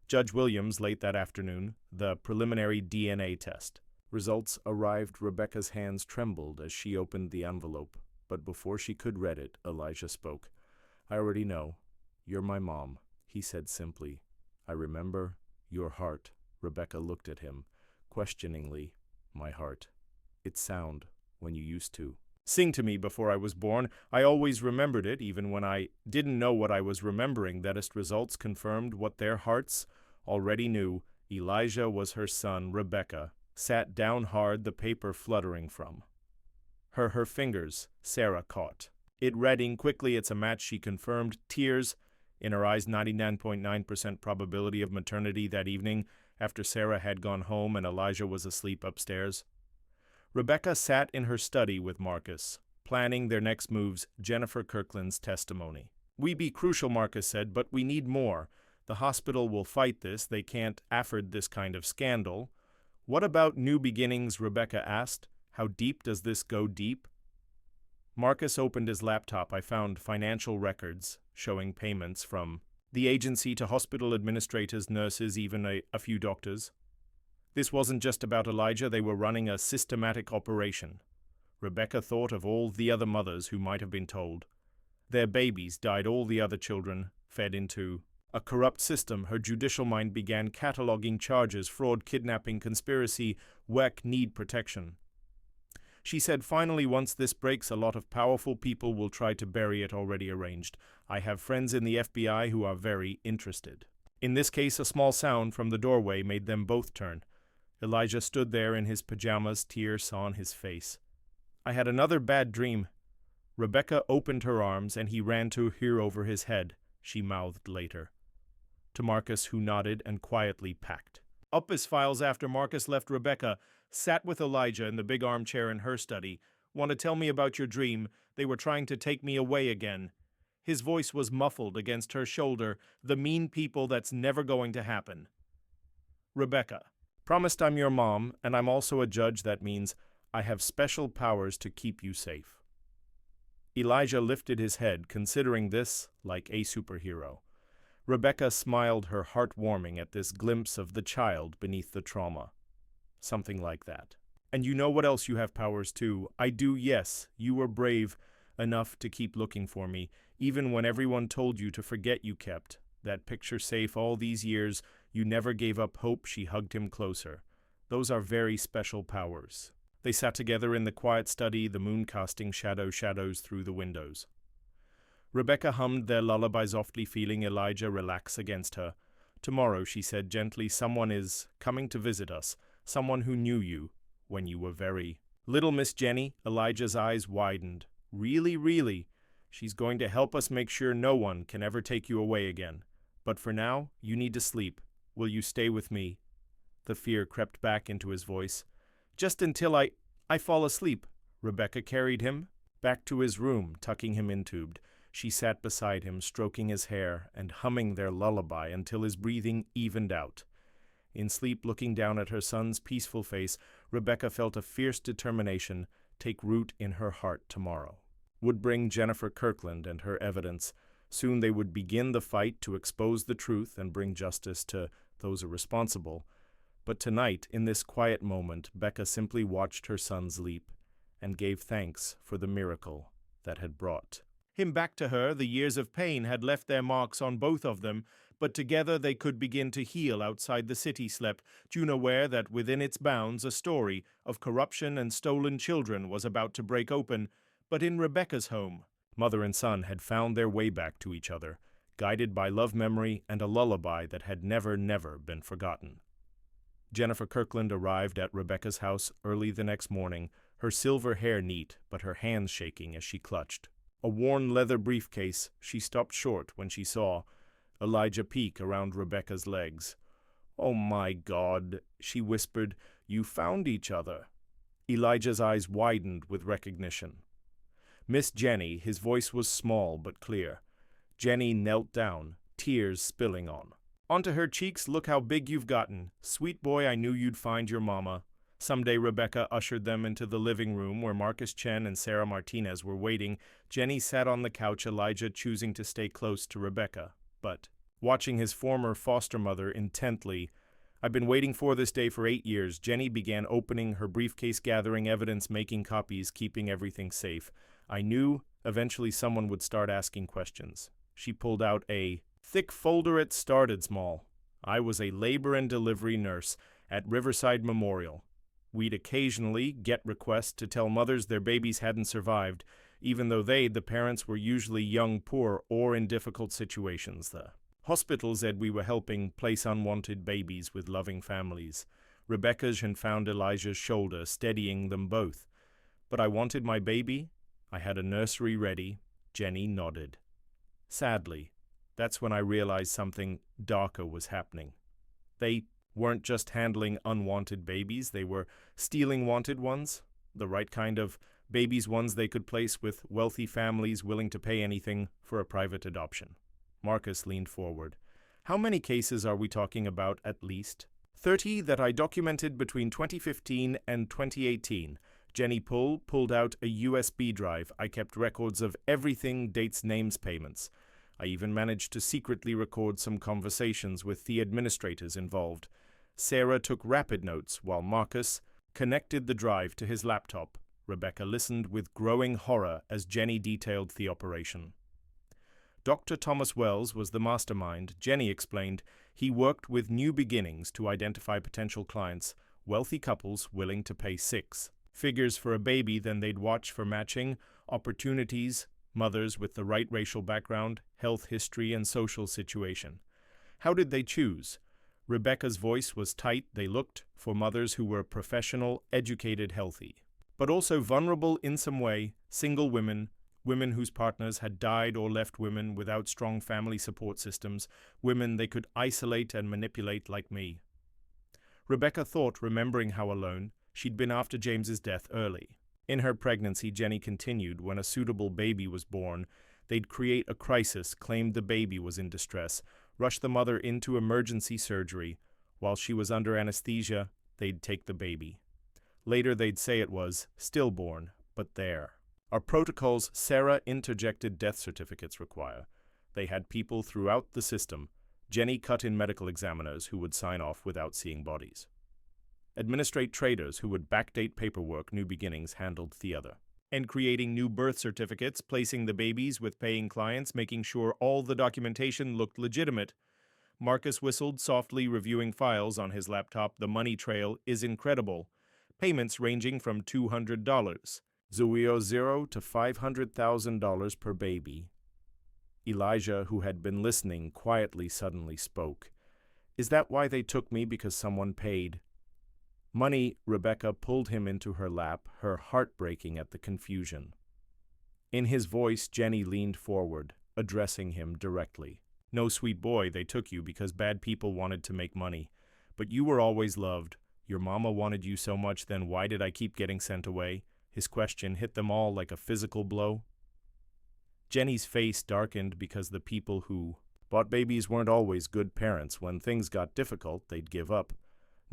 Judge Williams, late that afternoon, the preliminary DNA test. Results arrived. Rebecca's hands trembled as she opened the envelope, but before she could read it, Elijah spoke. I already know. You're my mom, he said simply. I remember your heart. Rebecca looked at him, questioningly. My heart. It's sound when you used to sing to me before I was born. I always remembered it, even when I didn't know what I was remembering. That results confirmed what their hearts already knew. Elijah was her son. Rebecca sat down hard, the paper fluttering from her fingers. Sarah caught it, reading quickly. It's a match, she confirmed, tears in her eyes. 99.9% probability of maternity that evening after Sarah had gone home and Elijah was asleep upstairs. Rebecca sat in her study with Marcus, planning their next moves. Jennifer Kirkland's testimony. We be crucial, Marcus said, but we need more. The hospital will fight this. They can't afford this kind of scandal. What about new beginnings? Rebecca asked. How deep does this go deep? Marcus opened his laptop. I found financial records showing payments from the agency to hospital administrators, nurses, even a few doctors. This wasn't just about Elijah. They were running a systematic operation. Rebecca thought of all the other mothers who might have been told. Their babies died, all the other children fed into a corrupt system. Her judicial mind began cataloging charges: fraud, kidnapping, conspiracy. WEC need protection. She said, finally, once this breaks, a lot of powerful people will try to bury it, already arranged. I have friends in the FBI who are very interested. In this case, a small sound from the doorway made them both turn. Elijah stood there in his pajamas, tears on his face. I had another bad dream. Rebecca opened her arms, and he ran to her over his head, she mouthed later. To Marcus, who nodded and quietly packed up his files after Marcus left. Rebecca sat with Elijah in the big armchair in her study. Want to tell me about your dream? They were trying to take me away again. His voice was muffled against her shoulder. The mean people, that's never going to happen. Rebecca, promised I'm your mom, and I'm also a judge. That means I have special powers to keep you safe. Elijah lifted his head, considering this like a superhero. Rebecca smiled, her heart warming at this glimpse of the child beneath the trauma. Something like that. And you know what else you have powers to? I do, yes. You were brave enough to keep looking for me, even when everyone told you to forget. You kept that picture safe all these years. You never gave up hope. She hugged him closer. Those are very special powers. They sat together in the quiet study, the moon casting shadows through the windows. Rebecca hummed their lullaby softly, feeling Elijah relax against her. Tomorrow, she said gently, someone is coming to visit us, someone who knew you when you were very little. Miss Jenny, Elijah's eyes widened. Really, really? She's going to help us make sure no one can ever take you away again. But for now, you need to sleep. Will you stay with me? The fear crept back into his voice. Just until I fall asleep. Rebecca carried him back to his room, tucking him intubed. She sat beside him, stroking his hair and humming their lullaby until his breathing evened out. In sleep, looking down at her son's peaceful face, Rebecca felt a fierce determination take root in her heart. Tomorrow would bring Jennifer Kirkland and her evidence. Soon they would begin the fight to expose the truth and bring justice to those responsible. But tonight, in this quiet moment, Becca simply watched her son's leap and gave thanks for the miracle that had brought him back to her. The years of pain had left their marks on both of them, but together they could begin to heal. Outside the city slept, June, aware that within its bounds a story of corruption and stolen children was about to break open. But in Rebecca's home, mother and son had found their way back to each other, guided by love, memory, and a lullaby that had never been forgotten. Jennifer Kirkland arrived at Rebecca's house early the next morning, her silver hair neat, but her hands shaking as she clutched a worn leather briefcase. She stopped short when she saw Elijah peek around Rebecca's legs. "Oh my God," she whispered, "you found each other." Elijah's eyes widened with recognition. Miss Jenny, his voice was small but clear. Jenny knelt down, tears spilling onto her cheeks. "Look how big you've gotten. Sweet boy, I knew you'd find your mama." Someday Rebecca ushered them into the living room where Marcus Chen and Sarah Martinez were waiting. Jenny sat on the couch, Elijah choosing to stay close to Rebecca, but watching his former foster mother intently. "I've been waiting for this day for 8 years. Jenny began opening her briefcase, gathering evidence, making copies, keeping everything safe. "I knew eventually someone would start asking questions." She pulled out a thick folder. It started small. "I was a labor and delivery nurse at Riverside Memorial. We'd occasionally get requests to tell mothers their babies hadn't survived, even though the parents, were usually young, poor, or in difficult situations. The hospital said we were helping place unwanted babies with loving families." Rebecca had found Elijah's shoulder, steadying them both. "But I wanted my baby. I had a nursery ready." Jenny nodded. "Sadly, that's when I realized something darker was happening. They weren't just handling unwanted babies, they were stealing wanted ones, the right kind of babies, ones they could place with wealthy families willing to pay anything for a private adoption." Marcus leaned forward. "How many cases are we talking about?" "At least 30 that I documented between 2015 and 2018. Jenny pulled out a USB drive. "I kept records of everything, dates, names, payments. I even managed to secretly record some conversations with the administrators involved." Sarah took rapid notes while Marcus connected the drive to his laptop. Rebecca listened with growing horror as Jenny detailed the operation. Dr. Thomas Wells was the mastermind. Jenny explained he worked with New Beginnings to identify potential clients, wealthy couples willing to pay six figures for a baby, then they'd watch for matching, opportunities, mothers with the right racial background, health history, and social situation. How did they choose? Rebecca's voice was tight. They looked for mothers who were professional, educated, healthy, but also vulnerable in some way, single women, women whose partners had died or left, women without strong family support systems, women they could isolate and manipulate like me. Rebecca thought, remembering how alone she'd been after James's death early. In her pregnancy, Jenny continued, when a suitable baby was born, they'd create a crisis, claimed the baby was in distress, rush the mother into emergency surgery. While she was under anesthesia, they'd take the baby. Later they'd say it was stillborn, but there. Our protocols Sarah interjected death certificates require. They had people throughout the system. Jenny cut in medical examiners who would sign off without seeing bodies. Administrate traders who would backdate paperwork. New Beginnings handled the other. And creating new birth certificates, placing the babies with paying clients, making sure all the documentation looked legitimate. Marcus whistled softly, reviewing files on his laptop. The money trail is incredible. Payments ranging from $200, $0 to $500,000 per baby. Elijah, who had been listening quietly, suddenly spoke. Is that why they took me, because someone paid? Money. Rebecca pulled him into her lap, her heart breaking at the confusion. In his voice, Jenny leaned forward, addressing him directly. No, sweet boy, they took you because bad people wanted to make money. But you were always loved. Your mama wanted you so much, then why did I keep getting sent away? His question hit them all like a physical blow. Jenny's face darkened because the people who bought babies weren't always good parents. When things got difficult, they'd give up.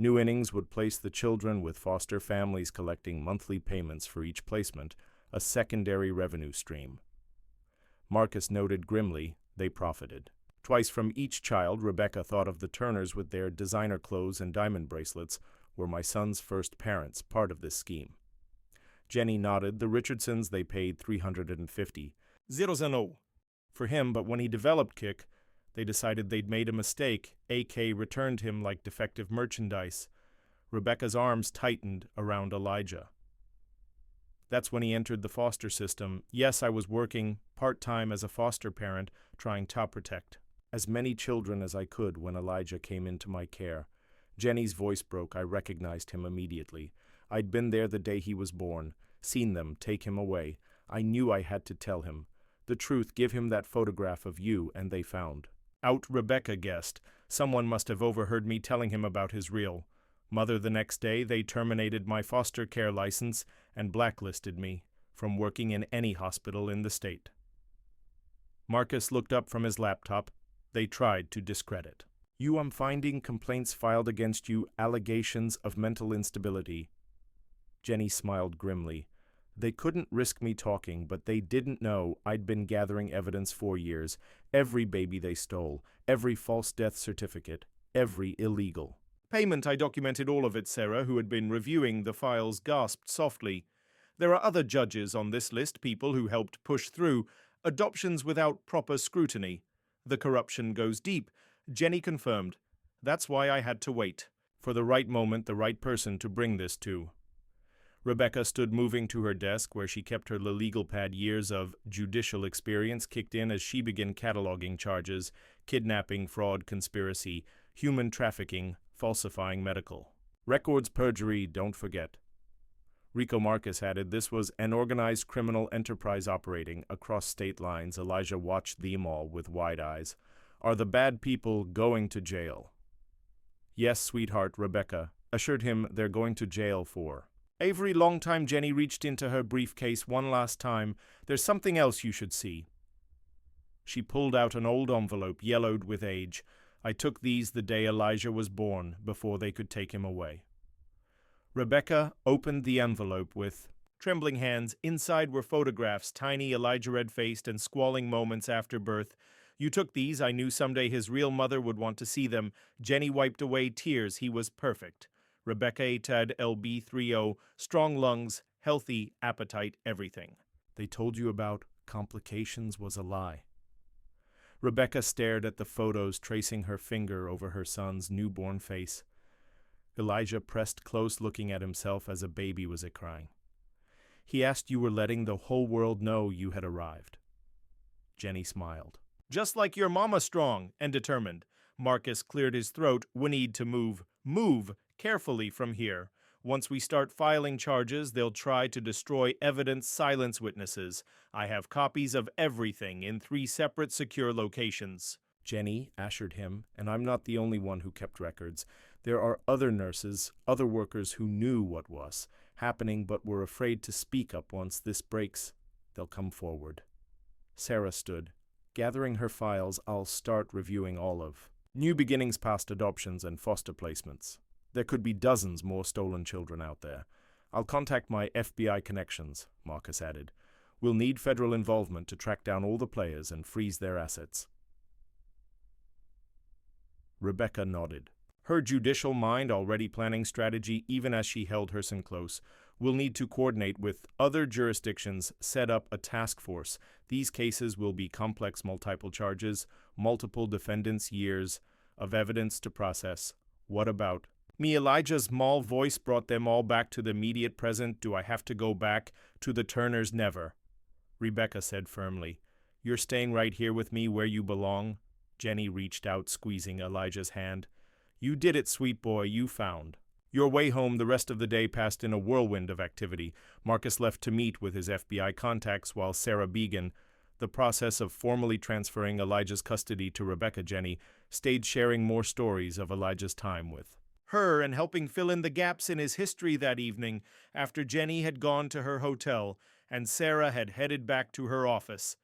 New Innings would place the children with foster families, collecting monthly payments for each placement, a secondary revenue stream. Marcus noted grimly, they profited. Twice from each child. Rebecca thought of the Turners with their designer clothes and diamond bracelets, were my son's first parents, part of this scheme. Jenny nodded. The Richardsons, they paid $350. $0 for him, but when he developed Kick, they decided they'd made a mistake. AK returned him like defective merchandise. Rebecca's arms tightened around Elijah. That's when he entered the foster system. Yes, I was working part-time as a foster parent, trying to protect as many children as I could when Elijah came into my care. Jenny's voice broke. I recognized him immediately. I'd been there the day he was born, seen them take him away. I knew I had to tell him the truth, give him that photograph of you, and they found out. Rebecca guessed. Someone must have overheard me telling him about his real mother. The next day, they terminated my foster care license and blacklisted me from working in any hospital in the state. Marcus looked up from his laptop. They tried to discredit you. I'm finding complaints filed against you, allegations of mental instability. Jenny smiled grimly. They couldn't risk me talking, but they didn't know I'd been gathering evidence for years. Every baby they stole, every false death certificate, every illegal payment. I documented all of it. Sarah, who had been reviewing the files, gasped softly. There are other judges on this list, people who helped push through adoptions without proper scrutiny. The corruption goes deep. Jenny confirmed. That's why I had to wait for the right moment, the right person to bring this to. Rebecca stood, moving to her desk where she kept her legal pad. Years of judicial experience kicked in as she began cataloging charges: kidnapping, fraud, conspiracy, human trafficking, falsifying medical records, perjury, don't forget. Rico Marcus added, this was an organized criminal enterprise operating across state lines. Elijah watched them all with wide eyes. Are the bad people going to jail? Yes, sweetheart, Rebecca assured him. They're going to jail for Avery. Long time. Jenny reached into her briefcase one last time. There's something else you should see. She pulled out an old envelope, yellowed with age. I took these the day Elijah was born, before they could take him away. Rebecca opened the envelope with trembling hands. Inside were photographs, tiny Elijah red-faced and squalling moments after birth. You took these. I knew someday his real mother would want to see them. Jenny wiped away tears. He was perfect. Rebecca ATAD LB30, strong lungs, healthy appetite, everything they told you about complications was a lie. Rebecca stared at the photos, tracing her finger over her son's newborn face. Elijah pressed close, looking at himself as a baby was crying. He asked, "You were letting the whole world know you had arrived." Jenny smiled. "Just like your mama, strong and determined." Marcus cleared his throat. "We need to move carefully from here. Once we start filing charges, they'll try to destroy evidence, silence witnesses. I have copies of everything in 3 separate secure locations." Jenny assured him, "And I'm not the only one who kept records. There are other nurses, other workers who knew what was happening but were afraid to speak up. Once this breaks, they'll come forward." Sarah stood. "Gathering her files, I'll start reviewing all of new beginnings past adoptions and foster placements. There could be dozens more stolen children out there. I'll contact my FBI connections," Marcus added. "We'll need federal involvement to track down all the players and freeze their assets." Rebecca nodded, her judicial mind already planning strategy even as she held her son close. "We'll need to coordinate with other jurisdictions, set up a task force. These cases will be complex, multiple charges, multiple defendants, years of evidence to process. What about me?" Elijah's small voice brought them all back to the immediate present. "Do I have to go back to the Turners?" "Never," Rebecca said firmly. "You're staying right here with me where you belong." Jenny reached out, squeezing Elijah's hand. "You did it, sweet boy, you found your way home." The rest of the day passed in a whirlwind of activity. Marcus left to meet with his FBI contacts while Sarah began the process of formally transferring Elijah's custody to Rebecca. Jenny stayed, sharing more stories of Elijah's time with her and helping fill in the gaps in his history that evening. After Jenny had gone to her hotel and Sarah had headed back to her office,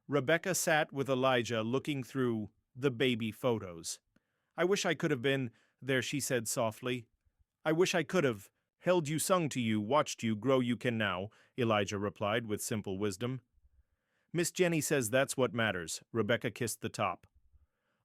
Rebecca sat with Elijah looking through the baby photos. "I wish I could have been there," she said softly. "I wish I could have held you, sung to you, watched you grow. You can now," Elijah replied with simple wisdom. "Miss Jenny says that's what matters." Rebecca kissed the top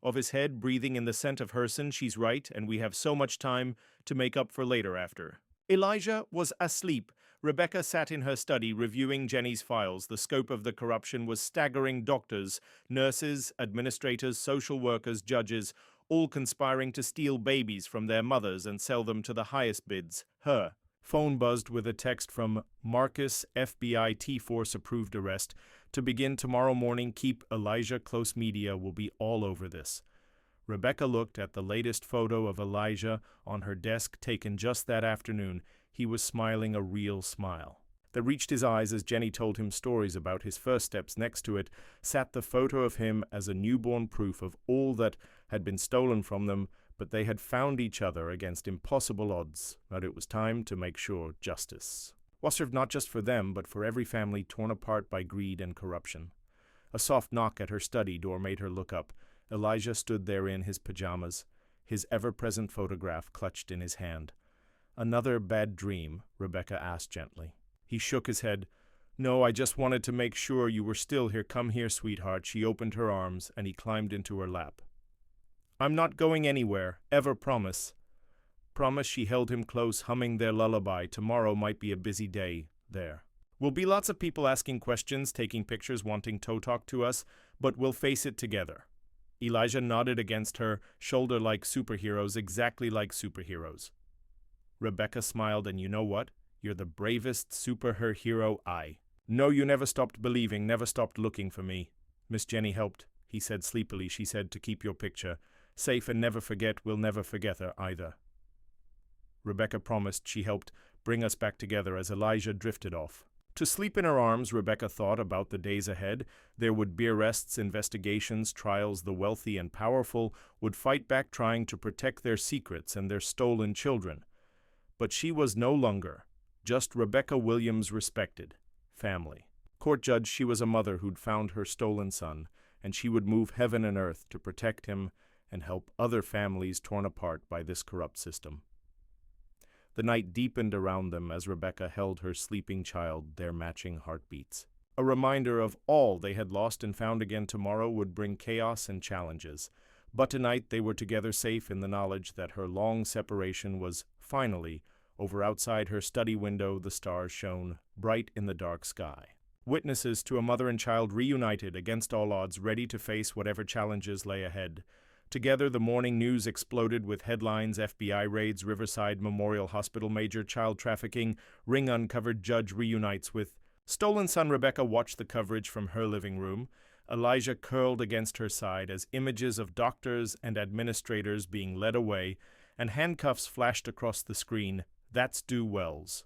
of his head, breathing in the scent of herson. "She's right, and we have so much time to make up for later after." Elijah was asleep. Rebecca sat in her study, reviewing Jenny's files. The scope of the corruption was staggering. Doctors, nurses, administrators, social workers, judges, all conspiring to steal babies from their mothers and sell them to the highest bids. Her phone buzzed with a text from Marcus. "FBI T-Force approved arrest to begin tomorrow morning. Keep Elijah close. Media will be all over this." Rebecca looked at the latest photo of Elijah on her desk, taken just that afternoon. He was smiling, a real smile that reached his eyes as Jenny told him stories about his first steps. Next to it sat the photo of him as a newborn, proof of all that had been stolen from them, but they had found each other against impossible odds. But it was time to make sure justice was served, not just for them, but for every family torn apart by greed and corruption. A soft knock at her study door made her look up. Elijah stood there in his pajamas, his ever-present photograph clutched in his hand. "Another bad dream?" Rebecca asked gently. He shook his head. "No, I just wanted to make sure you were still here. Come here, sweetheart." She opened her arms, and he climbed into her lap. "I'm not going anywhere, ever, promise." Promise. She held him close, humming their lullaby. "Tomorrow might be a busy day there. Will be lots of people asking questions, taking pictures, wanting to talk to us, but we'll face it together." Elijah nodded against her shoulder. "Like superheroes, exactly like superheroes." Rebecca smiled. "And you know what? You're the bravest superhero I know. You never stopped believing, never stopped looking for me." "Miss Jenny helped," he said sleepily. "She said to keep your picture safe and never forget. We'll never forget her either." Rebecca promised. She helped bring us back together as Elijah drifted off to sleep in her arms. Rebecca thought about the days ahead. There would be arrests, investigations, trials. The wealthy and powerful would fight back, trying to protect their secrets and their stolen children. But she was no longer just Rebecca Williams' respected family court judge. She was a mother who'd found her stolen son, and she would move heaven and earth to protect him and help other families torn apart by this corrupt system. The night deepened around them as Rebecca held her sleeping child, their matching heartbeats. A reminder of all they had lost and found again. Tomorrow would bring chaos and challenges, but tonight they were together, safe in the knowledge that her long separation was finally over. Outside her study window, the stars shone bright in the dark sky. witnesses to a mother and child reunited against all odds, ready to face whatever challenges lay ahead. Together, the morning news exploded with headlines: FBI raids Riverside Memorial Hospital, major child trafficking, ring uncovered, judge reunites with stolen son. Rebecca watched the coverage from her living room, Elijah curled against her side as images of doctors and administrators being led away, and handcuffs flashed across the screen. "That's Stu Wells,"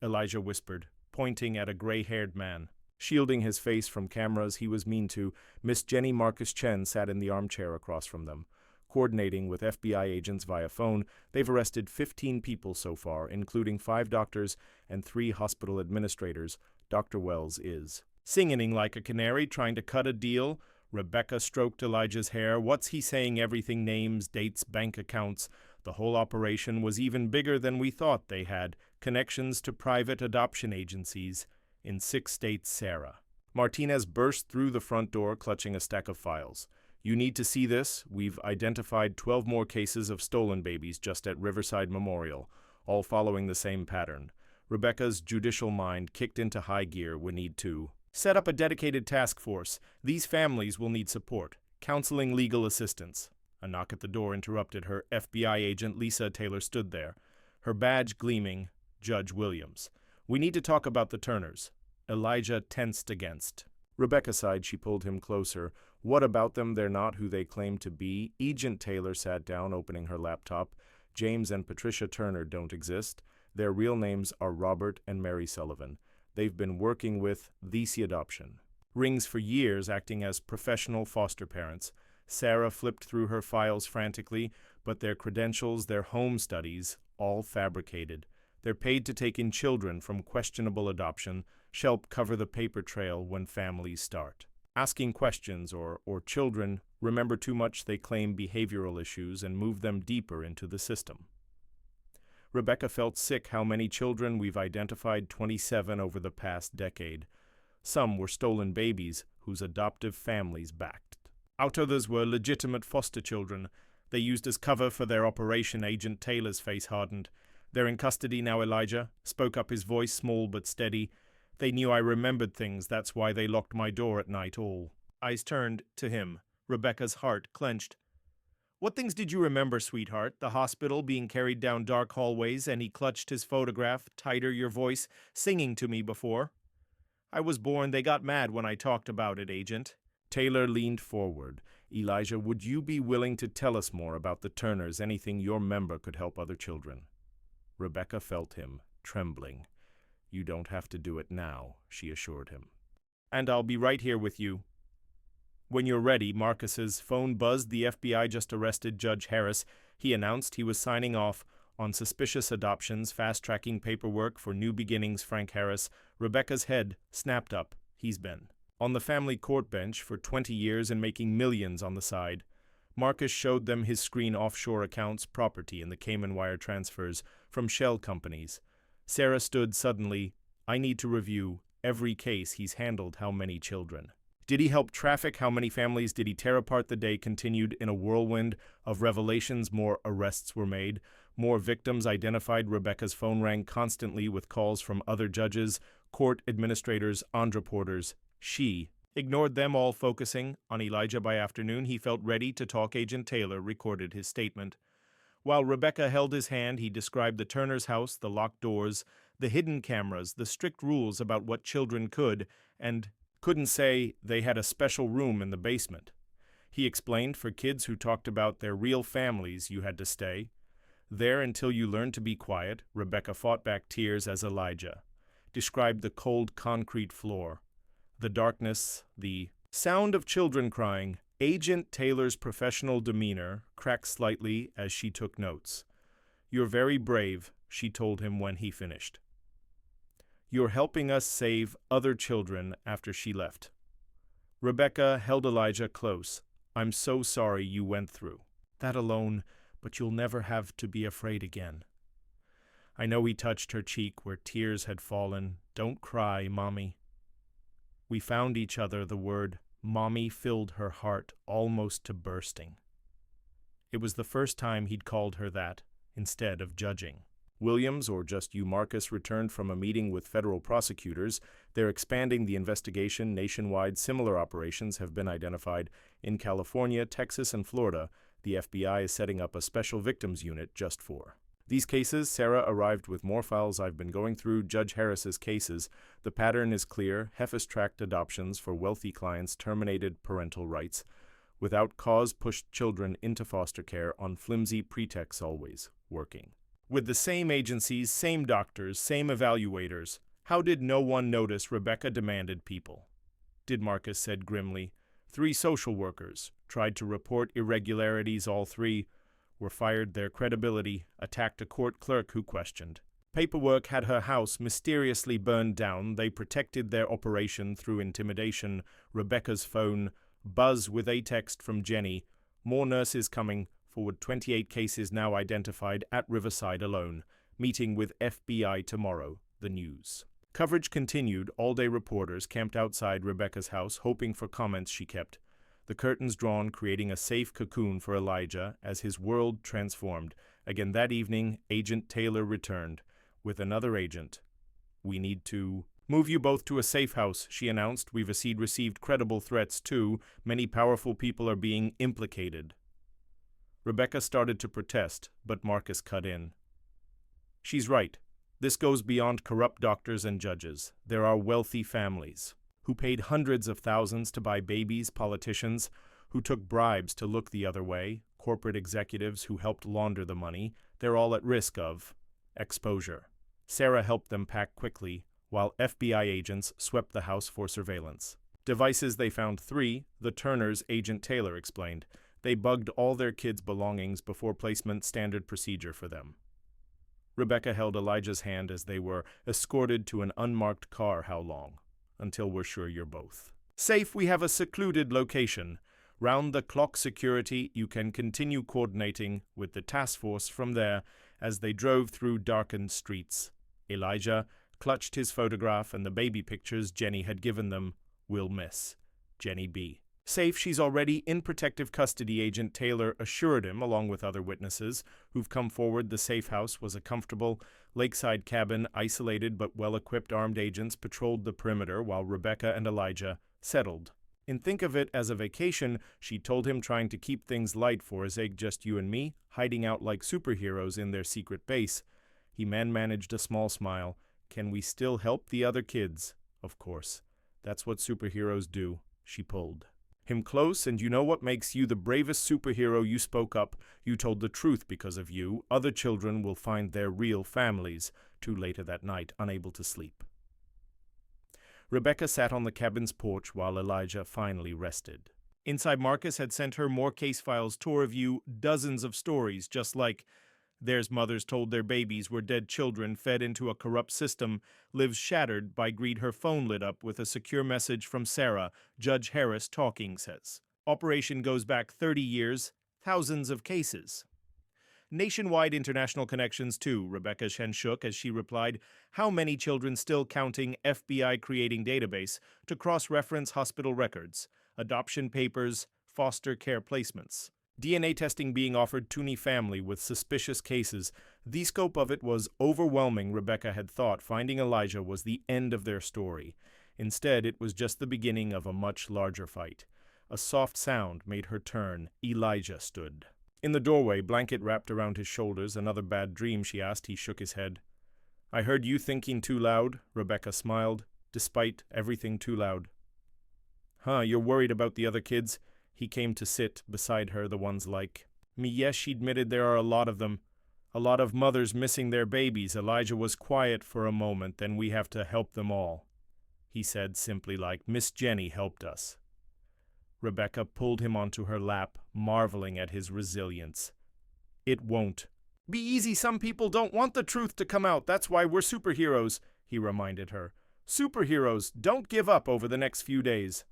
Elijah whispered, pointing at a gray-haired man. Shielding his face from cameras he was mean to, Miss Jenny Marcus Chen sat in the armchair across from them. Coordinating with FBI agents via phone, they've arrested 15 people so far, including 5 doctors and 3 hospital administrators. Dr. Wells is singing like a canary, trying to cut a deal. Rebecca stroked Elijah's hair. "What's he saying? Everything, names, dates, bank accounts. The whole operation was even bigger than we thought. They had connections to private adoption agencies in 6 states." Sarah Martinez burst through the front door, clutching a stack of files. "You need to see this. We've identified 12 more cases of stolen babies just at Riverside Memorial, all following the same pattern." Rebecca's judicial mind kicked into high gear. "We need to set up a dedicated task force. These families will need support, counseling, legal assistance." A knock at the door interrupted her. FBI agent Lisa Taylor stood there, her badge gleaming. "Judge Williams. We need to talk about the Turners." Elijah tensed against. Rebecca sighed. She pulled him closer. "What about them? They're not who they claim to be." Agent Taylor sat down, opening her laptop. "James and Patricia Turner don't exist. Their real names are Robert and Mary Sullivan. They've been working with VC Adoption Rings for years, acting as professional foster parents." Sarah flipped through her files frantically, but their credentials, their home studies, all fabricated. They're paid to take in children from questionable adoption, help cover the paper trail when families start asking questions or children remember too much. They claim behavioral issues and move them deeper into the system. Rebecca felt sick. "How many children? We've identified 27 over the past decade. Some were stolen babies whose adoptive families backed. Others were legitimate foster children they used as cover for their operation." Agent Taylor's face hardened. "They're in custody now," Elijah spoke up, his voice small but steady. "They knew I remembered things. That's why they locked my door at night." All eyes turned to him. Rebecca's heart clenched. "What things did you remember, sweetheart? The hospital, being carried down dark hallways," and he clutched his photograph tighter. "Your voice singing to me before I was born. They got mad when I talked about it." Agent Taylor leaned forward. "Elijah, would you be willing to tell us more about the Turners? Anything your member could help other children?" Rebecca felt him trembling. "You don't have to do it now," she assured him. "And I'll be right here with you when you're ready." Marcus's phone buzzed. "The FBI just arrested Judge Harris," he announced. He was signing off on suspicious adoptions, fast-tracking paperwork for New Beginnings. Frank Harris. Rebecca's head snapped up. "He's been on the family court bench for 20 years and making millions on the side." Marcus showed them his screen offshore accounts, property, and the Cayman wire transfers from shell companies. Sarah stood suddenly. "I need to review every case he's handled. How many children did he help traffic? How many families did he tear apart?" The day continued in a whirlwind of revelations. More arrests were made, more victims identified. Rebecca's phone rang constantly with calls from other judges, court administrators, and reporters. She ignored them all, focusing on Elijah. By afternoon, he felt ready to talk. Agent Taylor recorded his statement. While Rebecca held his hand, he described the Turner's house, the locked doors, the hidden cameras, the strict rules about what children could and couldn't say. They had a special room in the basement. He explained, for kids who talked about their real families, you had to stay there until you learned to be quiet. Rebecca fought back tears as Elijah described the cold concrete floor, the darkness, the sound of children crying. Agent Taylor's professional demeanor cracked slightly as she took notes. "You're very brave," she told him when he finished. "You're helping us save other children." After she left, Rebecca held Elijah close. "I'm so sorry you went through that alone, but you'll never have to be afraid again." I know. He touched her cheek where tears had fallen. "Don't cry, Mommy." We found each other. The word Mommy filled her heart almost to bursting. It was the first time he'd called her that, instead of judging. Williams, or just you Marcus, returned from a meeting with federal prosecutors. They're expanding the investigation nationwide. Similar operations have been identified in California, Texas, and Florida. The FBI is setting up a special victims unit just for these cases. Sarah arrived with more files. I've been going through Judge Harris's cases. The pattern is clear. Hefes-tracked adoptions for wealthy clients, terminated parental rights. Without cause, pushed children into foster care on flimsy pretexts, always working with the same agencies, same doctors, same evaluators. How did no one notice? Rebecca demanded. People did, Marcus said grimly. 3 social workers tried to report irregularities. All 3 were fired. Their credibility attacked. A court clerk who questioned paperwork had her house mysteriously burned down. They protected their operation through intimidation. Rebecca's phone buzz with a text from Jenny. More nurses coming. Forward 28 cases now identified at Riverside alone. Meeting with FBI tomorrow. The news coverage continued. All-day reporters camped outside Rebecca's house, hoping for comments. She kept the curtains drawn, creating a safe cocoon for Elijah as his world transformed. Again that evening, Agent Taylor returned with another agent. We need to move you both to a safe house, she announced. We've received credible threats too. Many powerful people are being implicated. Rebecca started to protest, but Marcus cut in. She's right. This goes beyond corrupt doctors and judges. There are wealthy families who paid hundreds of thousands to buy babies, politicians who took bribes to look the other way, corporate executives who helped launder the money. They're all at risk of exposure. Sarah helped them pack quickly, while FBI agents swept the house for surveillance. Devices they found 3, the Turners, Agent Taylor explained. They bugged all their kids' belongings before placement, standard procedure for them. Rebecca held Elijah's hand as they were escorted to an unmarked car. How long? Until we're sure you're both safe. We have a secluded location. Round-the-clock security. You can continue coordinating with the task force from there. As they drove through darkened streets, Elijah clutched his photograph and the baby pictures Jenny had given them. We'll miss Jenny B. Safe, she's already in protective custody, Agent Taylor assured him, along with other witnesses who've come forward. The safe house was a comfortable lakeside cabin. Isolated but well-equipped armed agents patrolled the perimeter while Rebecca and Elijah settled. And think of it as a vacation, she told him, trying to keep things light for his egg. Just you and me, hiding out like superheroes in their secret base. He managed a small smile. Can we still help the other kids? Of course. That's what superheroes do. She pulled him close. And you know what makes you the bravest superhero? You spoke up. You told the truth. Because of you, other children will find their real families. Too later that night, unable to sleep, Rebecca sat on the cabin's porch while Elijah finally rested. Inside, Marcus had sent her more case files to review, dozens of stories, just like theirs. Mothers told their babies were dead children fed into a corrupt system, lives shattered by greed. Her phone lit up with a secure message from Sarah. Judge Harris talking, says. Operation goes back 30 years, thousands of cases. Nationwide international connections too, Rebecca shook as she replied. How many children still counting? FBI creating database to cross-reference hospital records, adoption papers, foster care placements. DNA testing being offered to any family with suspicious cases. The scope of it was overwhelming. Rebecca had thought finding Elijah was the end of their story. Instead, it was just the beginning of a much larger fight. A soft sound made her turn. Elijah stood in the doorway, blanket wrapped around his shoulders. Another bad dream, she asked. He shook his head. I heard you thinking too loud. Rebecca smiled. Despite everything, too loud. Huh, you're worried about the other kids? He came to sit beside her. The ones like me. Yes, she admitted, there are a lot of them. A lot of mothers missing their babies. Elijah was quiet for a moment. Then we have to help them all, he said simply, like Miss Jenny helped us. Rebecca pulled him onto her lap, marveling at his resilience. It won't be easy. Some people don't want the truth to come out. That's why we're superheroes, he reminded her. Superheroes, don't give up over the next few days.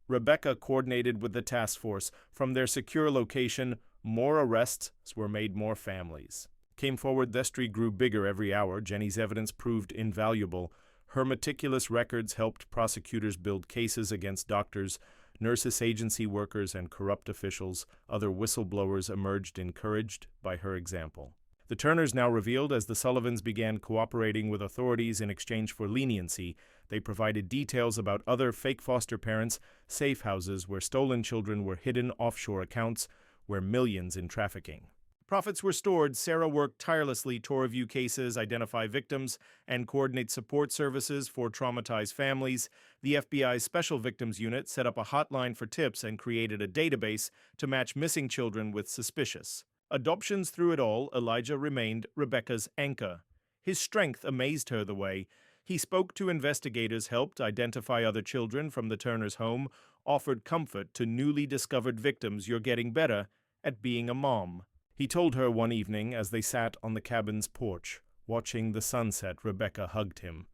Rebecca coordinated with the task force. From their secure location, more arrests were made. More families came forward. The mystery grew bigger every hour. Jenny's evidence proved invaluable. Her meticulous records helped prosecutors build cases against doctors, nurses, agency workers, and corrupt officials. Other whistleblowers emerged, encouraged by her example. The Turners now revealed as the Sullivans began cooperating with authorities in exchange for leniency, they provided details about other fake foster parents, safe houses where stolen children were hidden offshore accounts, where millions in trafficking. Profits were stored. Sarah worked tirelessly to review cases, identify victims, and coordinate support services for traumatized families. The FBI's Special Victims Unit set up a hotline for tips and created a database to match missing children with suspicious adoptions. Through it all, Elijah remained Rebecca's anchor. His strength amazed her the way he spoke to investigators, helped identify other children from the Turners' home, offered comfort to newly discovered victims. "You're getting better at being a mom," he told her one evening as they sat on the cabin's porch, watching the sunset. Rebecca hugged him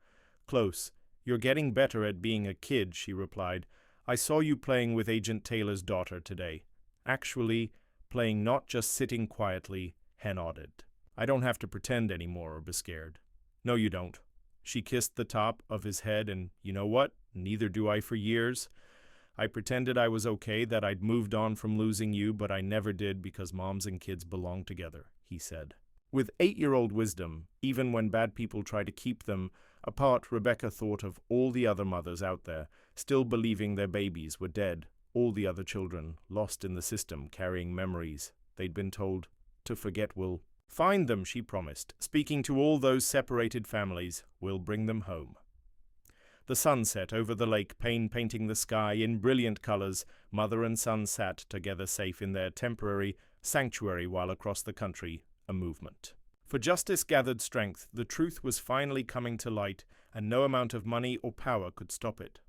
close. "You're getting better at being a kid," she replied. "I saw you playing with Agent Taylor's daughter today. Actually, playing, not just sitting quietly." He nodded. "I don't have to pretend anymore or be scared." "No, you don't." She kissed the top of his head, and you know what? Neither do I for years. I pretended I was okay, that I'd moved on from losing you, but I never did because moms and kids belong together, he said. With 8-year-old wisdom, even when bad people try to keep them apart, Rebecca thought of all the other mothers out there, still believing their babies were dead, all the other children lost in the system, carrying memories they'd been told to forget. "We'll find them," she promised, speaking to all those separated families. "We'll bring them home." The sun set over the lake, painting the sky in brilliant colors. Mother and son sat together, safe in their temporary sanctuary, while across the country, a movement for justice gathered strength. The truth was finally coming to light, and no amount of money or power could stop it.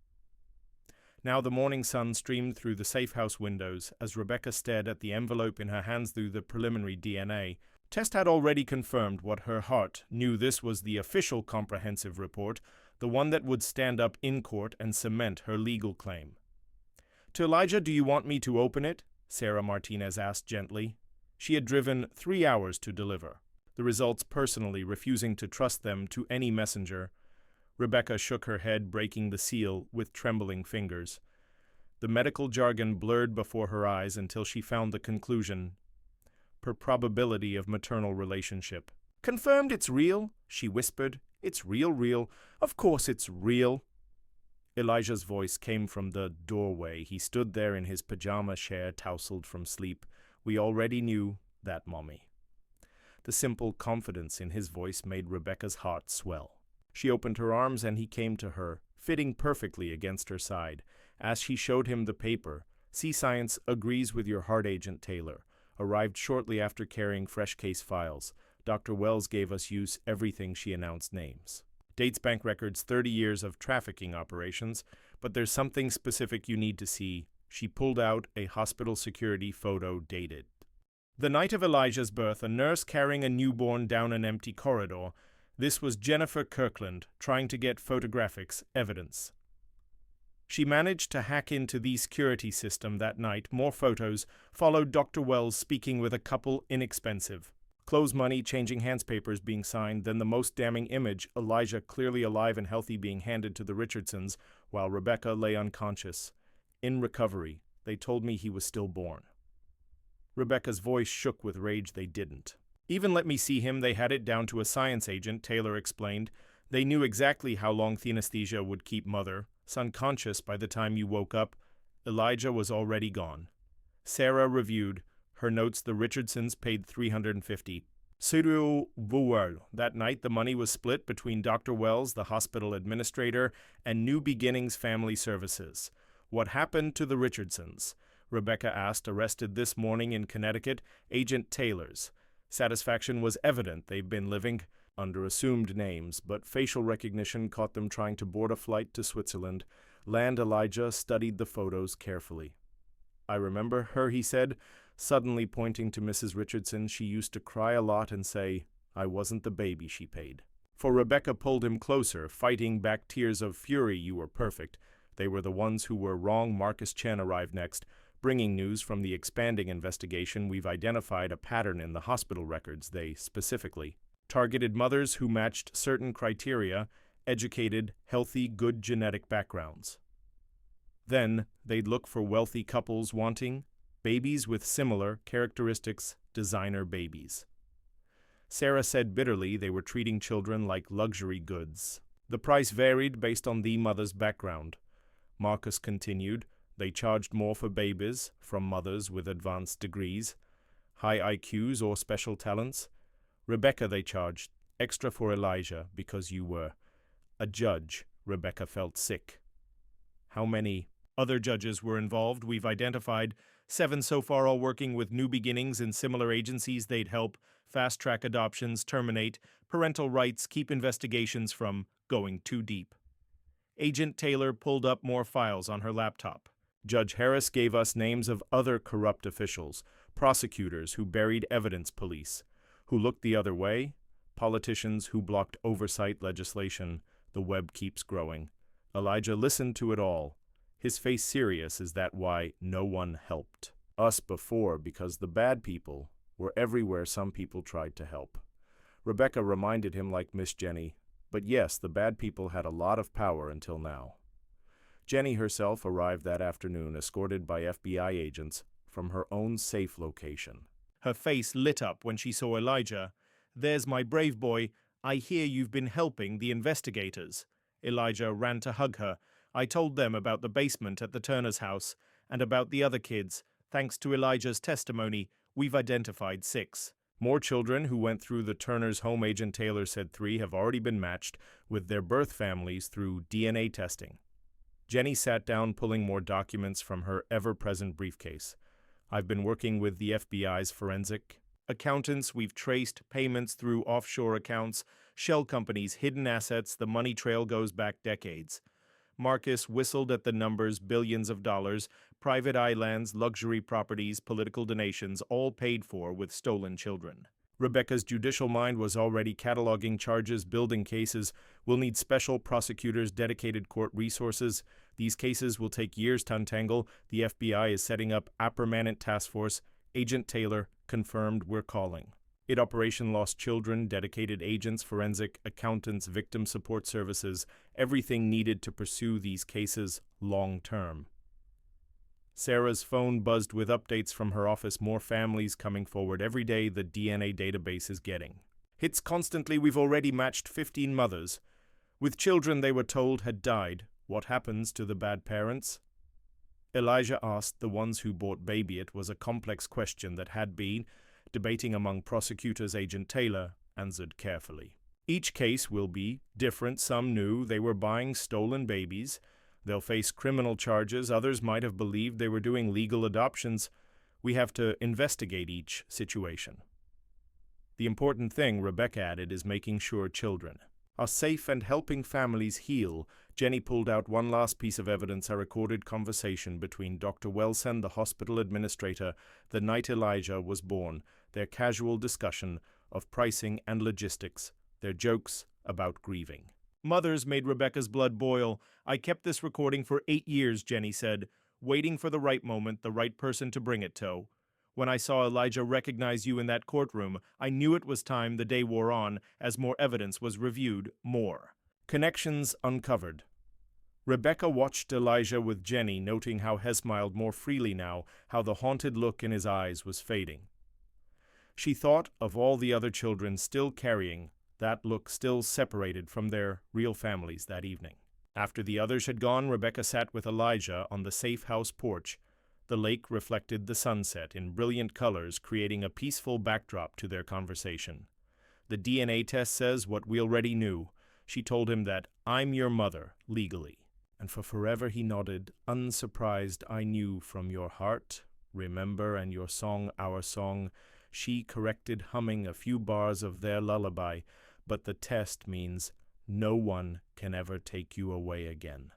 Now the morning sun streamed through the safe house windows as Rebecca stared at the envelope in her hands. Through the preliminary DNA test had already confirmed what her heart knew. This was the official comprehensive report, the one that would stand up in court and cement her legal claim. "To Elijah, do you want me to open it?" Sarah Martinez asked gently. She had driven 3 hours to deliver the results personally, refusing to trust them to any messenger. Rebecca shook her head, breaking the seal with trembling fingers. The medical jargon blurred before her eyes until she found the conclusion. Per probability of maternal relationship. "Confirmed it's real," she whispered. "It's real. Of course it's real." Elijah's voice came from the doorway. He stood there in his pajama chair, tousled from sleep. "We already knew that, Mommy." The simple confidence in his voice made Rebecca's heart swell. She opened her arms and he came to her, fitting perfectly against her side. As she showed him the paper, "See, science agrees with your heart, Agent Taylor. Arrived shortly after carrying fresh case files. Dr. Wells gave us use everything," she announced. "Names, dates, bank records, 30 years of trafficking operations. But there's something specific you need to see." She pulled out a hospital security photo dated the night of Elijah's birth, a nurse carrying a newborn down an empty corridor. This was Jennifer Kirkland, trying to get photographic evidence. She managed to hack into the security system that night. More photos followed. Dr. Wells speaking with a couple, inexpensive. Clothes, money, changing hands, papers being signed. Then the most damning image, Elijah clearly alive and healthy being handed to the Richardsons while Rebecca lay unconscious. "In recovery. They told me he was stillborn." Rebecca's voice shook with rage. "They didn't even let me see him. They had it down to a science," Agent Taylor explained. "They knew exactly how long the anesthesia would keep mother unconscious. By the time you woke up, Elijah was already gone." Sarah reviewed her notes. The Richardsons paid $350. That night, the money was split between Dr. Wells, the hospital administrator, and New Beginnings Family Services. "What happened to the Richardsons?" Rebecca asked. "Arrested this morning in Connecticut, Agent Taylor's." Satisfaction was evident. They've been living under assumed names, but facial recognition caught them trying to board a flight to Switzerland. Elijah studied the photos carefully. "I remember her," he said, suddenly pointing to Mrs. Richardson. "She used to cry a lot and say, 'I wasn't the baby she paid.'" For Rebecca pulled him closer, fighting back tears of fury. "You were perfect. They were the ones who were wrong." Marcus Chen arrived next, bringing news from the expanding investigation. "We've identified a pattern in the hospital records. They specifically targeted mothers who matched certain criteria, educated, healthy, good genetic backgrounds. Then they'd look for wealthy couples wanting babies with similar characteristics, designer babies." Sarah said bitterly they were treating children like luxury goods. The price varied based on the mother's background. Marcus continued, they charged more for babies from mothers with advanced degrees, high IQs or special talents. Rebecca they charged extra for Elijah because you were a judge. Rebecca felt sick. How many other judges were involved? We've identified 7 so far, all working with New Beginnings and similar agencies. They'd help fast-track adoptions, terminate parental rights, keep investigations from going too deep. Agent Taylor pulled up more files on her laptop. Judge Harris gave us names of other corrupt officials, prosecutors who buried evidence, police who looked the other way, politicians who blocked oversight legislation. The web keeps growing. Elijah listened to it all, his face serious. Is that why no one helped us before? Because the bad people were everywhere. Some people tried to help. Rebecca reminded him like Miss Jenny. But yes, the bad people had a lot of power until now. Jenny herself arrived that afternoon, escorted by FBI agents from her own safe location. Her face lit up when she saw Elijah. There's my brave boy. I hear you've been helping the investigators. Elijah ran to hug her. I told them about the basement at the Turner's house and about the other kids. Thanks to Elijah's testimony, we've identified 6. More children who went through the Turner's home. Agent Taylor said 3 have already been matched with their birth families through DNA testing. Jenny sat down, pulling more documents from her ever-present briefcase. I've been working with the FBI's forensic accountants. We've traced payments through offshore accounts, shell companies, hidden assets. The money trail goes back decades. Marcus whistled at the numbers, billions of dollars, private islands, luxury properties, political donations, all paid for with stolen children. Rebecca's judicial mind was already cataloging charges, building cases. We'll need special prosecutors, dedicated court resources. These cases will take years to untangle. The FBI is setting up a permanent task force. Agent Taylor confirmed we're calling. It Operation Lost Children, dedicated agents, forensic accountants, victim support services, everything needed to pursue these cases long term. Sarah's phone buzzed with updates from her office. More families coming forward every day. The DNA database is getting hits constantly. We've already matched 15 mothers with children they were told had died. What happens to the bad parents? Elijah asked. The ones who bought baby. It was a complex question that had been debating among prosecutors. Agent Taylor answered carefully. Each case will be different. Some knew they were buying stolen babies. They'll face criminal charges. Others might have believed they were doing legal adoptions. We have to investigate each situation. The important thing, Rebecca added, is making sure children are safe and helping families heal. Jenny pulled out one last piece of evidence, a recorded conversation between Dr. Wilson, the hospital administrator, the night Elijah was born, their casual discussion of pricing and logistics, their jokes about grieving. Mothers made Rebecca's blood boil. I kept this recording for 8 years, Jenny said, waiting for the right moment, the right person to bring it to. When I saw Elijah recognize you in that courtroom, I knew it was time. The day wore on as more evidence was reviewed. More connections uncovered. Rebecca watched Elijah with Jenny, noting how he smiled more freely now, how the haunted look in his eyes was fading. She thought of all the other children still carrying that look, still separated from their real families that evening. After the others had gone, Rebecca sat with Elijah on the safe house porch. The lake reflected the sunset in brilliant colors, creating a peaceful backdrop to their conversation. The DNA test says what we already knew. She told him that, I'm your mother, legally. And for forever he nodded, unsurprised. I knew from your heart, remember, and your song, our song. She corrected, humming a few bars of their lullaby. But the test means no one can ever take you away again.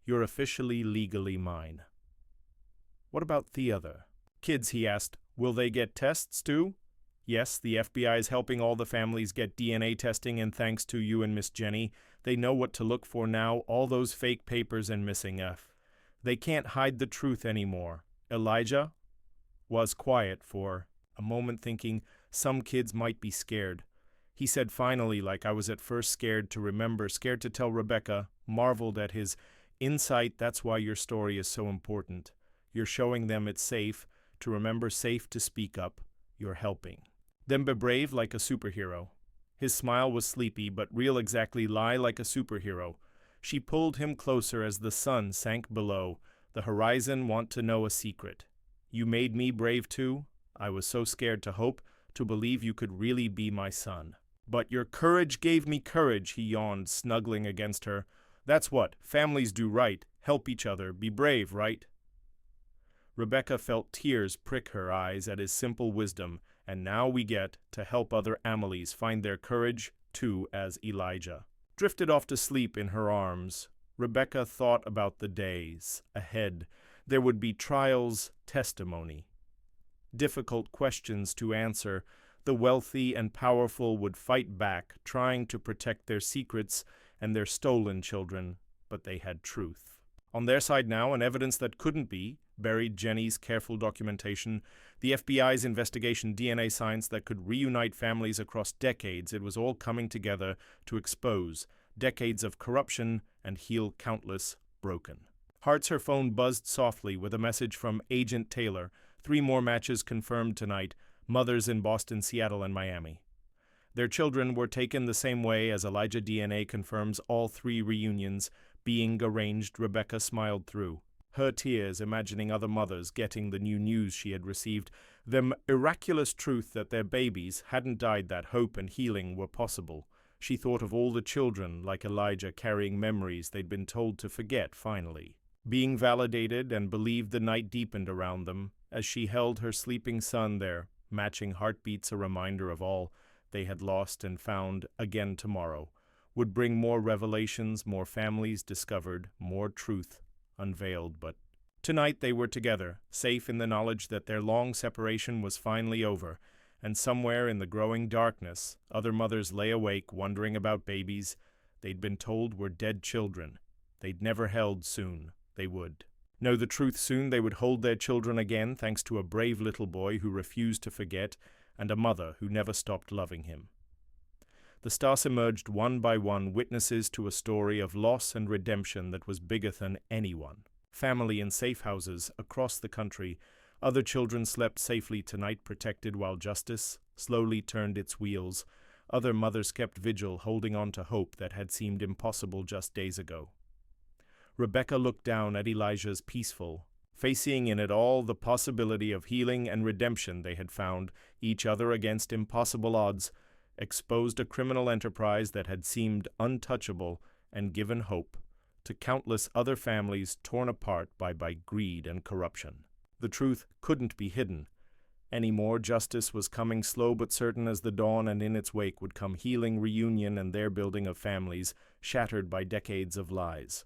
You're officially legally mine. What about the other kids, he asked. Will they get tests too? Yes, the FBI is helping all the families get DNA testing, and thanks to you and Miss Jenny, they know what to look for now, all those fake papers and missing F. They can't hide the truth anymore. Elijah was quiet for a moment, thinking some kids might be scared. He said finally, like I was at first, scared to remember, scared to tell Rebecca, marveled at his insight. That's why your story is so important. You're showing them it's safe to remember, safe to speak up. You're helping. Then be brave like a superhero. His smile was sleepy, but real exactly lie like a superhero. She pulled him closer as the sun sank below. The horizon want to know a secret. You made me brave too? I was so scared to hope, to believe you could really be my son. But your courage gave me courage, he yawned, snuggling against her. That's what families do right, help each other, be brave, right? Rebecca felt tears prick her eyes at his simple wisdom, and now we get to help other Amelies find their courage, too, as Elijah drifted off to sleep in her arms. Rebecca thought about the days ahead. There would be trials, testimony, difficult questions to answer. The wealthy and powerful would fight back, trying to protect their secrets and their stolen children, but they had truth on their side now, and evidence that couldn't be, buried Jenny's careful documentation, the FBI's investigation, DNA science that could reunite families across decades. It was all coming together to expose decades of corruption and heal countless broken hearts. Her phone buzzed softly with a message from Agent Taylor. 3 more matches confirmed tonight, mothers in Boston, Seattle, and Miami. Their children were taken the same way as Elijah. DNA confirms all 3 reunions being arranged. Rebecca smiled through her tears, imagining other mothers getting the new news she had received, the miraculous truth that their babies hadn't died, that hope and healing were possible. She thought of all the children, like Elijah, carrying memories they'd been told to forget, finally being validated, and believed. The night deepened around them as she held her sleeping son there, matching heartbeats, a reminder of all they had lost and found again tomorrow would bring more revelations, more families discovered, more truth unveiled. But tonight they were together, safe in the knowledge that their long separation was finally over, and somewhere in the growing darkness, other mothers lay awake, wondering about babies they'd been told were dead children they'd never held. Soon they would know the truth. Soon they would hold their children again, thanks to a brave little boy who refused to forget, and a mother who never stopped loving him. The stars emerged one by one, witnesses to a story of loss and redemption that was bigger than anyone. Family in safe houses across the country. Other children slept safely tonight, protected while justice slowly turned its wheels. Other mothers kept vigil, holding on to hope that had seemed impossible just days ago. Rebecca looked down at Elijah's peaceful face, seeing in it all the possibility of healing and redemption. They had found each other against impossible odds, exposed a criminal enterprise that had seemed untouchable, and given hope to countless other families torn apart by greed and corruption. The truth couldn't be hidden anymore. Justice was coming, slow but certain as the dawn, and in its wake would come healing, reunion, and their building of families shattered by decades of lies.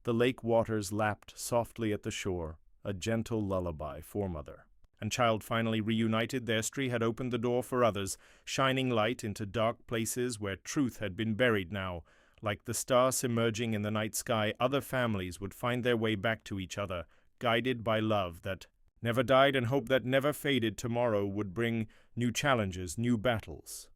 The lake waters lapped softly at the shore, a gentle lullaby for mother and child finally reunited. Their story had opened the door for others, shining light into dark places where truth had been buried. Now, like the stars emerging in the night sky, other families would find their way back to each other, guided by love that never died and hope that never faded. Tomorrow would bring new challenges, new battles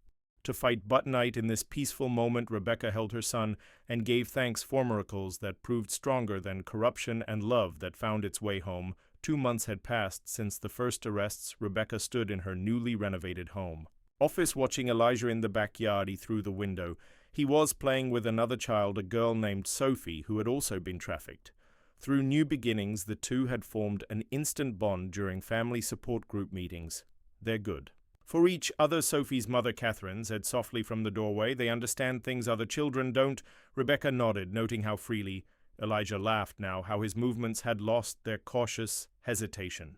to fight. But night, in this peaceful moment, Rebecca held her son and gave thanks for miracles that proved stronger than corruption, and love that found its way home. 2 months had passed since the first arrests. Rebecca stood in her newly renovated home office, watching Elijah in the backyard. He threw the window. He was playing with another child, a girl named Sophie, who had also been trafficked. Through new beginnings, the two had formed an instant bond during family support group meetings. They're good for each other. Sophie's mother, Catherine, said softly from the doorway, "They understand things other children don't." Rebecca nodded, noting how freely Elijah laughed now, how his movements had lost their cautious hesitation.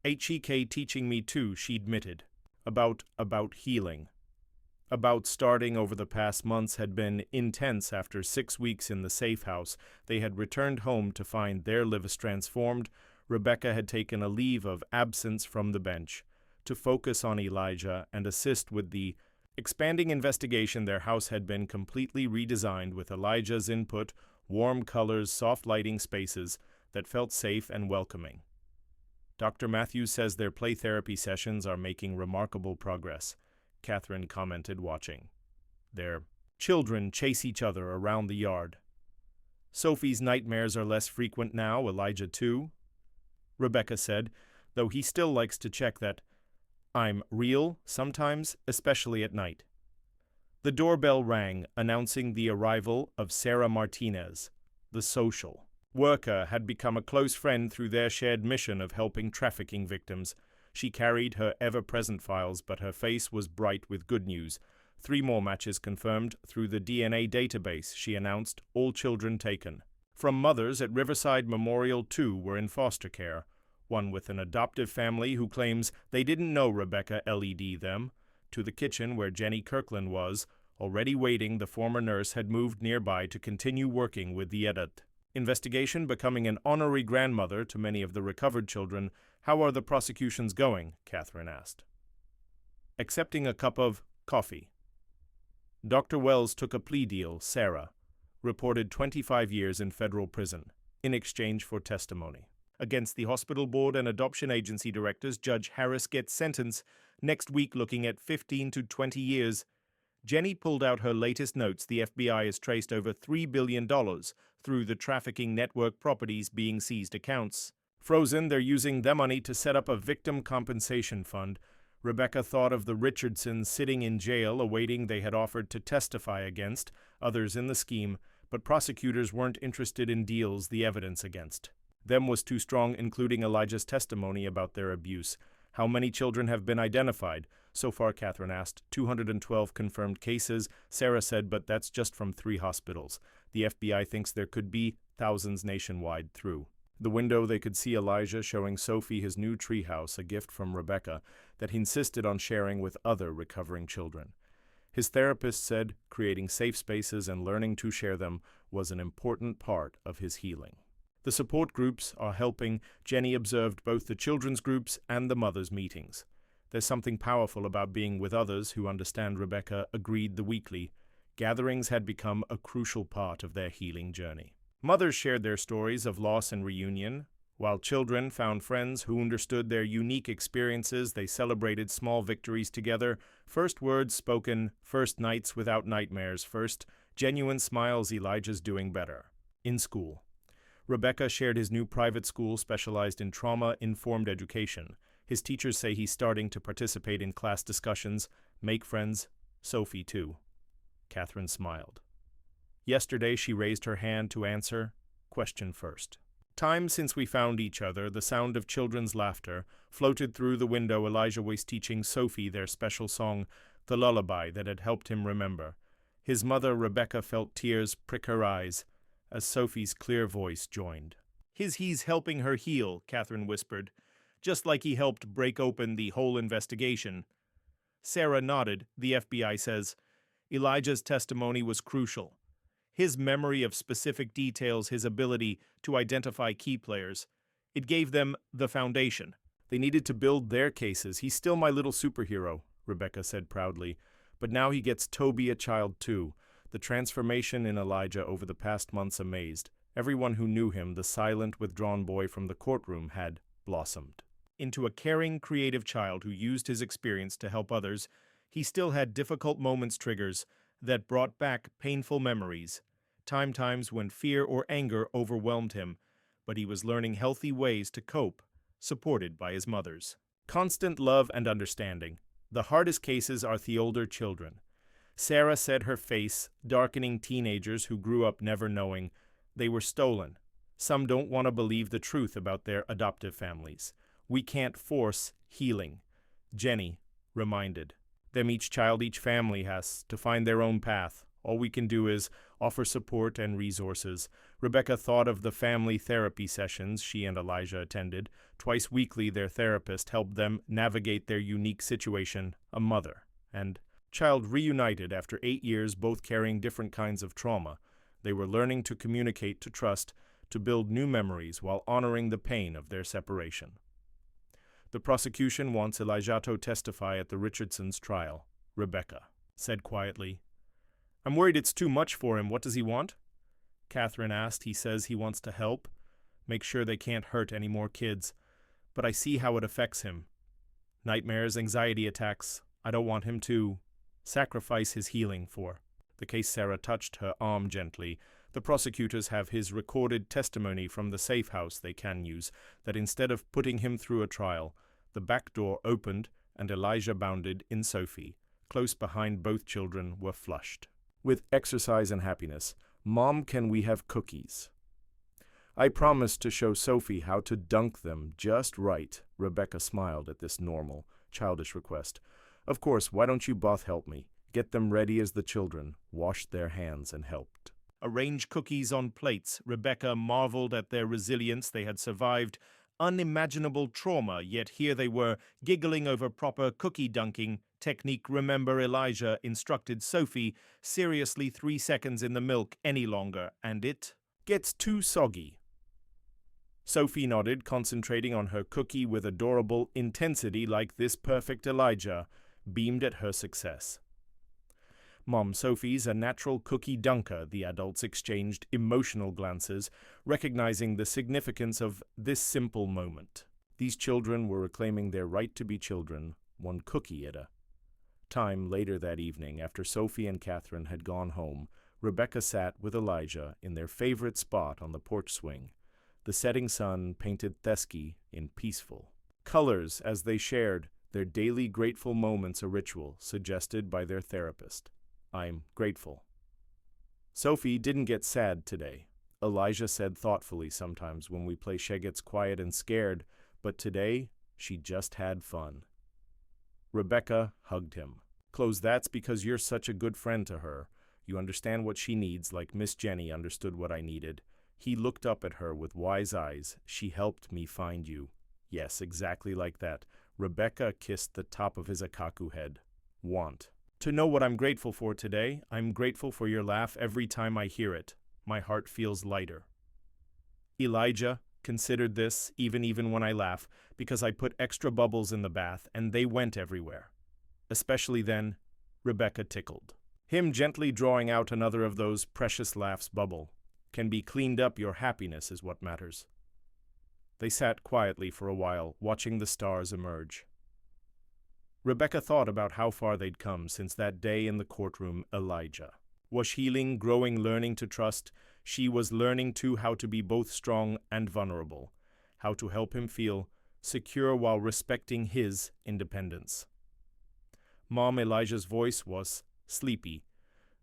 "HEK teaching me too," she admitted, about healing. About starting over the past months had been intense. After 6 weeks in the safe house, they had returned home to find their lives transformed. Rebecca had taken a leave of absence from the bench to focus on Elijah and assist with the expanding investigation. Their house had been completely redesigned with Elijah's input, warm colors, soft lighting, spaces that felt safe and welcoming. Dr. Matthews says their play therapy sessions are making remarkable progress, Catherine commented, watching their children chase each other around the yard. "Sophie's nightmares are less frequent now, Elijah too," Rebecca said, "though he still likes to check that I'm real, sometimes, especially at night. The doorbell rang, announcing the arrival of Sarah Martinez, the social worker had become a close friend through their shared mission of helping trafficking victims. She carried her ever-present files, but her face was bright with good news. 3 more matches confirmed through the DNA database, she announced, all children taken. From mothers at Riverside Memorial, 2 were in foster care. One with an adoptive family who claims they didn't know Rebecca LED them. To the kitchen where Jenny Kirkland was. Already waiting, the former nurse had moved nearby to continue working with the edit. Investigation becoming an honorary grandmother to many of the recovered children. How are the prosecutions going? Catherine asked. Accepting a cup of coffee. Dr. Wells took a plea deal, Sarah, reported 25 years in federal prison, in exchange for testimony. Against the hospital board and adoption agency directors, Judge Harris gets sentenced next week looking at 15 to 20 years. Jenny pulled out her latest notes. The FBI has traced over $3 billion through the trafficking network properties being seized accounts. Frozen, they're using their money to set up a victim compensation fund. Rebecca thought of the Richardsons sitting in jail awaiting they had offered to testify against others in the scheme, but prosecutors weren't interested in deals the evidence against them was too strong, including Elijah's testimony about their abuse. How many children have been identified? So far, Catherine asked. 212 confirmed cases, Sarah said, but that's just from 3 hospitals. The FBI thinks there could be thousands nationwide through the window. They could see Elijah showing Sophie his new treehouse, a gift from Rebecca, that he insisted on sharing with other recovering children. His therapist said creating safe spaces and learning to share them was an important part of his healing. The support groups are helping. Jenny observed both the children's groups and the mothers' meetings. There's something powerful about being with others who understand, Rebecca agreed the weekly. Gatherings had become a crucial part of their healing journey. Mothers shared their stories of loss and reunion, while children found friends who understood their unique experiences. They celebrated small victories together. First words spoken, first nights without nightmares, first genuine smiles. Elijah's doing better. In school. Rebecca shared his new private school specialized in trauma-informed education. His teachers say he's starting to participate in class discussions, make friends. Sophie, too. Catherine smiled. Yesterday she raised her hand to answer. Question first. Time since we found each other, the sound of children's laughter floated through the window. Elijah was teaching Sophie their special song, the lullaby that had helped him remember. His mother, Rebecca, felt tears prick her eyes as Sophie's clear voice joined. He's helping her heal, Catherine whispered, just like he helped break open the whole investigation. Sarah nodded. The FBI says Elijah's testimony was crucial. His memory of specific details, his ability to identify key players, it gave them the foundation. They needed to build their cases. He's still my little superhero, Rebecca said proudly. But now he gets Toby a child too. The transformation in Elijah over the past months amazed. Everyone who knew him, the silent, withdrawn boy from the courtroom, had blossomed into a caring, creative child who used his experience to help others. He still had difficult moments, triggers that brought back painful memories, times when fear or anger overwhelmed him, but he was learning healthy ways to cope, supported by his mothers. Constant love and understanding. The hardest cases are the older children. Sarah said, her face darkening. Teenagers who grew up never knowing they were stolen. Some don't want to believe the truth about their adoptive families. We can't force healing. Jenny reminded them each child, each family has to find their own path. All we can do is offer support and resources. Rebecca thought of the family therapy sessions she and Elijah attended. Twice weekly, their therapist helped them navigate their unique situation, a mother and child reunited after 8 years, both carrying different kinds of trauma. They were learning to communicate, to trust, to build new memories while honoring the pain of their separation. The prosecution wants Elijah to testify at the Richardsons' trial. Rebecca said quietly, I'm worried it's too much for him. What does he want? Catherine asked. He says he wants to help, make sure they can't hurt any more kids. But I see how it affects him. Nightmares, anxiety attacks. I don't want him to sacrifice his healing for the case. Sarah touched her arm gently. The prosecutors have his recorded testimony from the safe house they can use, that instead of putting him through a trial, the back door opened and Elijah bounded in Sophie. Close behind both children were flushed. With exercise and happiness, "Mom, can we have cookies?" I promised to show Sophie how to dunk them just right. Rebecca smiled at this normal, childish request. "Of course, why don't you both help me? Get them ready as the children washed their hands and helped." Arrange cookies on plates. Rebecca marveled at their resilience. They had survived unimaginable trauma, yet here they were, giggling over proper cookie dunking technique. Remember, Elijah instructed Sophie, seriously 3 seconds in the milk any longer, and it gets too soggy. Sophie nodded, concentrating on her cookie with adorable intensity like this perfect Elijah beamed at her success. "Mom, Sophie's a natural cookie dunker," the adults exchanged emotional glances, recognizing the significance of this simple moment. These children were reclaiming their right to be children, one cookie at a time. Later that evening, after Sophie and Catherine had gone home, Rebecca sat with Elijah in their favorite spot on the porch swing. The setting sun painted Thesky in peaceful colors as they shared their daily grateful moments, a ritual suggested by their therapist. "I'm grateful." Sophie didn't get sad today. Elijah said thoughtfully, "Sometimes when we play, she gets quiet and scared, but today she just had fun." Rebecca hugged him. "Close, that's because you're such a good friend to her. You understand what she needs, like Miss Jenny understood what I needed." He looked up at her with wise eyes. "She helped me find you." Yes, exactly like that. Rebecca kissed the top of his akaku head. "Want to know what I'm grateful for today? I'm grateful for your laugh every time I hear it. My heart feels lighter." Elijah considered this even when I laugh, because I put extra bubbles in the bath and they went everywhere. Especially then, Rebecca tickled him, gently drawing out another of those precious laughs. "Bubble can be cleaned up. Your happiness is what matters." They sat quietly for a while, watching the stars emerge. Rebecca thought about how far they'd come since that day in the courtroom. Elijah was healing, growing, learning to trust. She was learning too how to be both strong and vulnerable, how to help him feel secure while respecting his independence. "Mom," Elijah's voice was sleepy.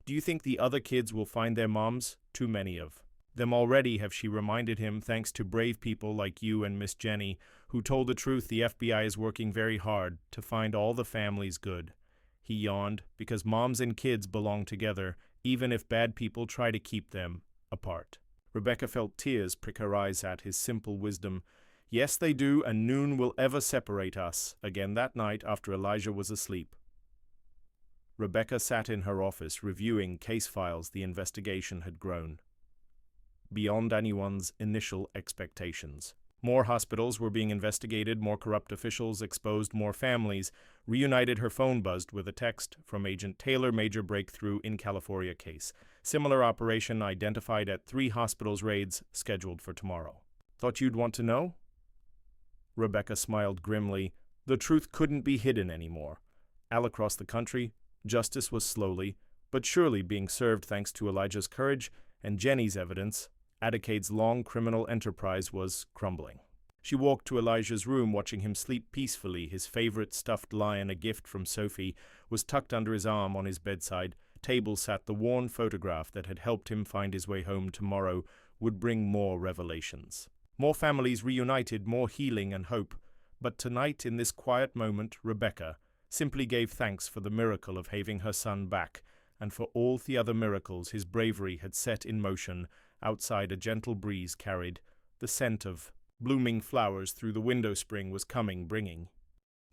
"Do you think the other kids will find their moms? Too many of them already have," she reminded him, "thanks to brave people like you and Miss Jenny, who told the truth. The FBI is working very hard to find all the families good." He yawned, because moms and kids belong together, even if bad people try to keep them apart. Rebecca felt tears prick her eyes at his simple wisdom. "Yes, they do, and noon will ever separate us." Again that night, after Elijah was asleep, Rebecca sat in her office, reviewing case files. The investigation had grown beyond anyone's initial expectations. More hospitals were being investigated, more corrupt officials exposed, more families reunited. Her phone buzzed with a text from Agent Taylor. "Major breakthrough in California case. Similar operation identified at 3 hospitals. Raids scheduled for tomorrow." "Thought you'd want to know?" Rebecca smiled grimly. The truth couldn't be hidden anymore. All across the country, justice was slowly but surely being served thanks to Elijah's courage and Jenny's evidence. A decades-long criminal enterprise was crumbling. She walked to Elijah's room, watching him sleep peacefully. His favorite stuffed lion, a gift from Sophie, was tucked under his arm. On his bedside table sat the worn photograph that had helped him find his way home. Tomorrow would bring more revelations. More families reunited, more healing and hope. But tonight, in this quiet moment, Rebecca simply gave thanks for the miracle of having her son back, and for all the other miracles his bravery had set in motion. Outside, a gentle breeze carried the scent of blooming flowers through the window. Spring was coming, bringing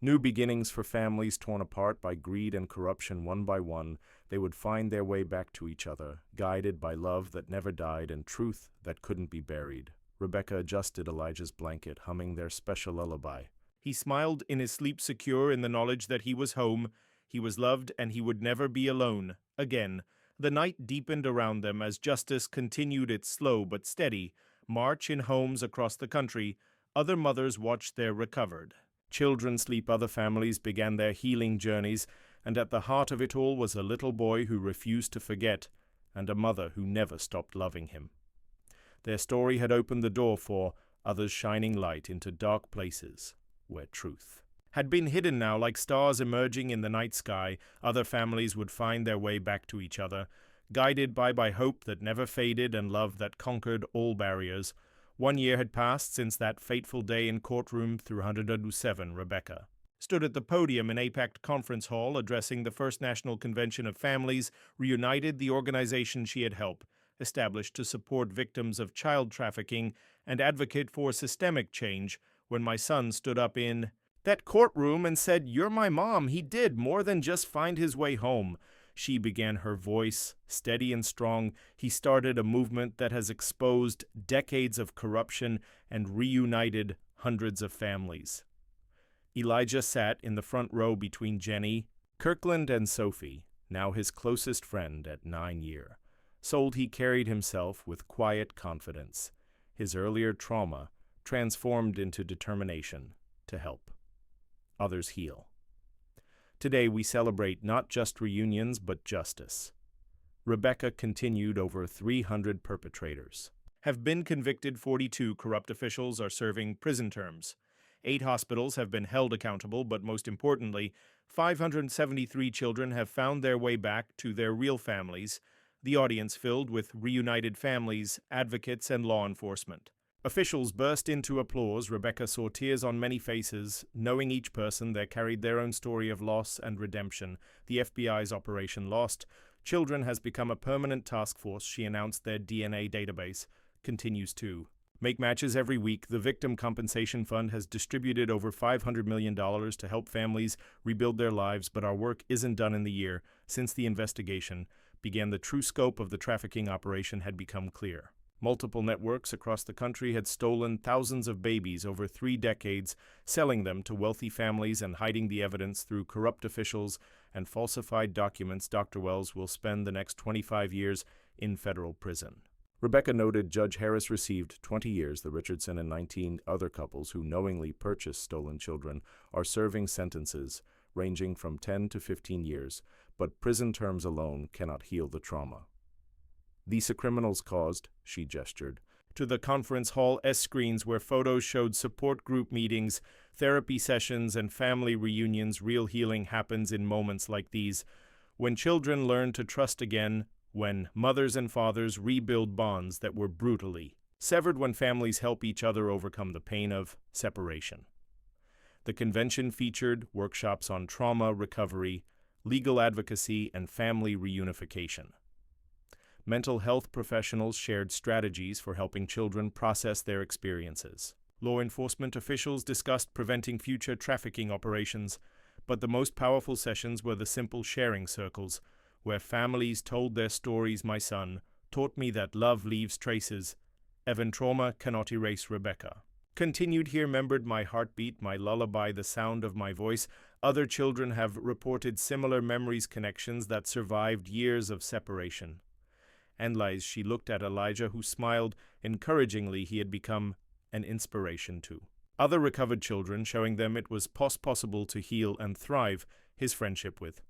new beginnings for families torn apart by greed and corruption. One by one, they would find their way back to each other, guided by love that never died and truth that couldn't be buried. Rebecca adjusted Elijah's blanket, humming their special lullaby. He smiled in his sleep, secure in the knowledge that he was home, he was loved, and he would never be alone again. The night deepened around them as justice continued its slow but steady march in homes across the country. Other mothers watched their recovered children sleep. Other families began their healing journeys, and at the heart of it all was a little boy who refused to forget, and a mother who never stopped loving him. Their story had opened the door for others, shining light into dark places where truth had been hidden now like stars emerging in the night sky. Other families would find their way back to each other, guided by hope that never faded and love that conquered all barriers. 1 year had passed since that fateful day in Courtroom 307. Rebecca stood at the podium in APAC Conference Hall addressing the First National Convention of Families Reunited, the organization she had helped established to support victims of child trafficking and advocate for systemic change. When my son stood up in that courtroom and said, "You're my mom," he did more than just find his way home. She began, her voice steady and strong. He started a movement that has exposed decades of corruption and reunited hundreds of families. Elijah sat in the front row between Jenny, Kirkland, and Sophie, now his closest friend at 9 years. Sold he carried himself with quiet confidence, his earlier trauma transformed into determination to help others heal. Today we celebrate not just reunions but justice. Rebecca continued. Over 300 perpetrators have been convicted. 42 corrupt officials are serving prison terms. 8 hospitals have been held accountable, but most importantly, 573 children have found their way back to their real families. The audience filled with reunited families, advocates, and law enforcement. Officials burst into applause. Rebecca saw tears on many faces. Knowing each person there carried their own story of loss and redemption. The FBI's Operation Lost Children has become a permanent task force. She announced their DNA database continues to make matches every week. The Victim Compensation Fund has distributed over $500 million to help families rebuild their lives, but our work isn't done in the year. Since the investigation began, the true scope of the trafficking operation had become clear. Multiple networks across the country had stolen thousands of babies over 3 decades, selling them to wealthy families and hiding the evidence through corrupt officials and falsified documents. Dr. Wells will spend the next 25 years in federal prison. Rebecca noted Judge Harris received 20 years. The Richardson and 19 other couples who knowingly purchased stolen children are serving sentences ranging from 10 to 15 years, but prison terms alone cannot heal the trauma these criminals caused. She gestured to the conference hall screens where photos showed support group meetings, therapy sessions, and family reunions. Real healing happens in moments like these, when children learn to trust again, when mothers and fathers rebuild bonds that were brutally severed, when families help each other overcome the pain of separation. The convention featured workshops on trauma recovery, legal advocacy, and family reunification. Mental health professionals shared strategies for helping children process their experiences. Law enforcement officials discussed preventing future trafficking operations, but the most powerful sessions were the simple sharing circles, where families told their stories. My son taught me that love leaves traces. Even trauma cannot erase. Rebecca continued. He remembered my heartbeat, my lullaby, the sound of my voice. Other children have reported similar memories, connections that survived years of separation. And lies. She looked at Elijah, who smiled encouragingly. He had become an inspiration to other recovered children, showing them it was possible to heal and thrive. His friendship with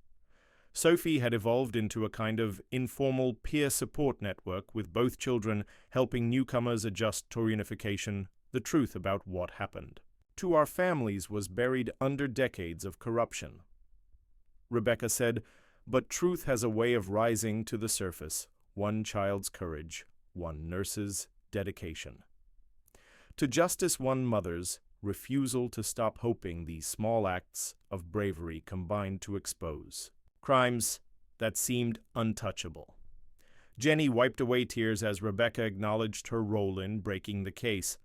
Sophie had evolved into a kind of informal peer support network, with both children helping newcomers adjust to reunification. The truth about what happened to our families was buried under decades of corruption. Rebecca said, but truth has a way of rising to the surface. One child's courage, one nurse's dedication to justice, one mother's refusal to stop hoping. These small acts of bravery combined to expose crimes that seemed untouchable. Jenny wiped away tears as Rebecca acknowledged her role in breaking the case.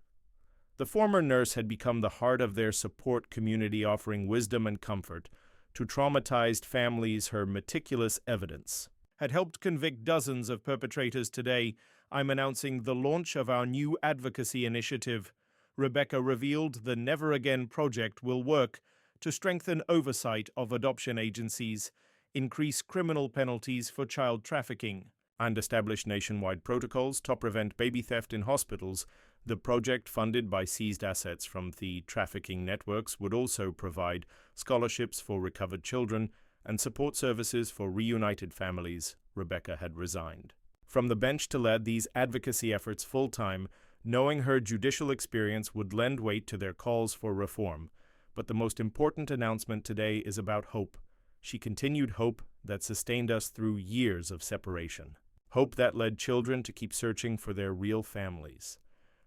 The former nurse had become the heart of their support community, offering wisdom and comfort to traumatized families. Her meticulous evidence had helped convict dozens of perpetrators. Today, I'm announcing the launch of our new advocacy initiative. Rebecca revealed the Never Again project will work to strengthen oversight of adoption agencies, increase criminal penalties for child trafficking, and establish nationwide protocols to prevent baby theft in hospitals. The project, funded by seized assets from the trafficking networks, would also provide scholarships for recovered children and support services for reunited families. Rebecca had resigned from the bench to lead these advocacy efforts full-time, knowing her judicial experience would lend weight to their calls for reform. But the most important announcement today is about hope. She continued hope that sustained us through years of separation. Hope that led children to keep searching for their real families.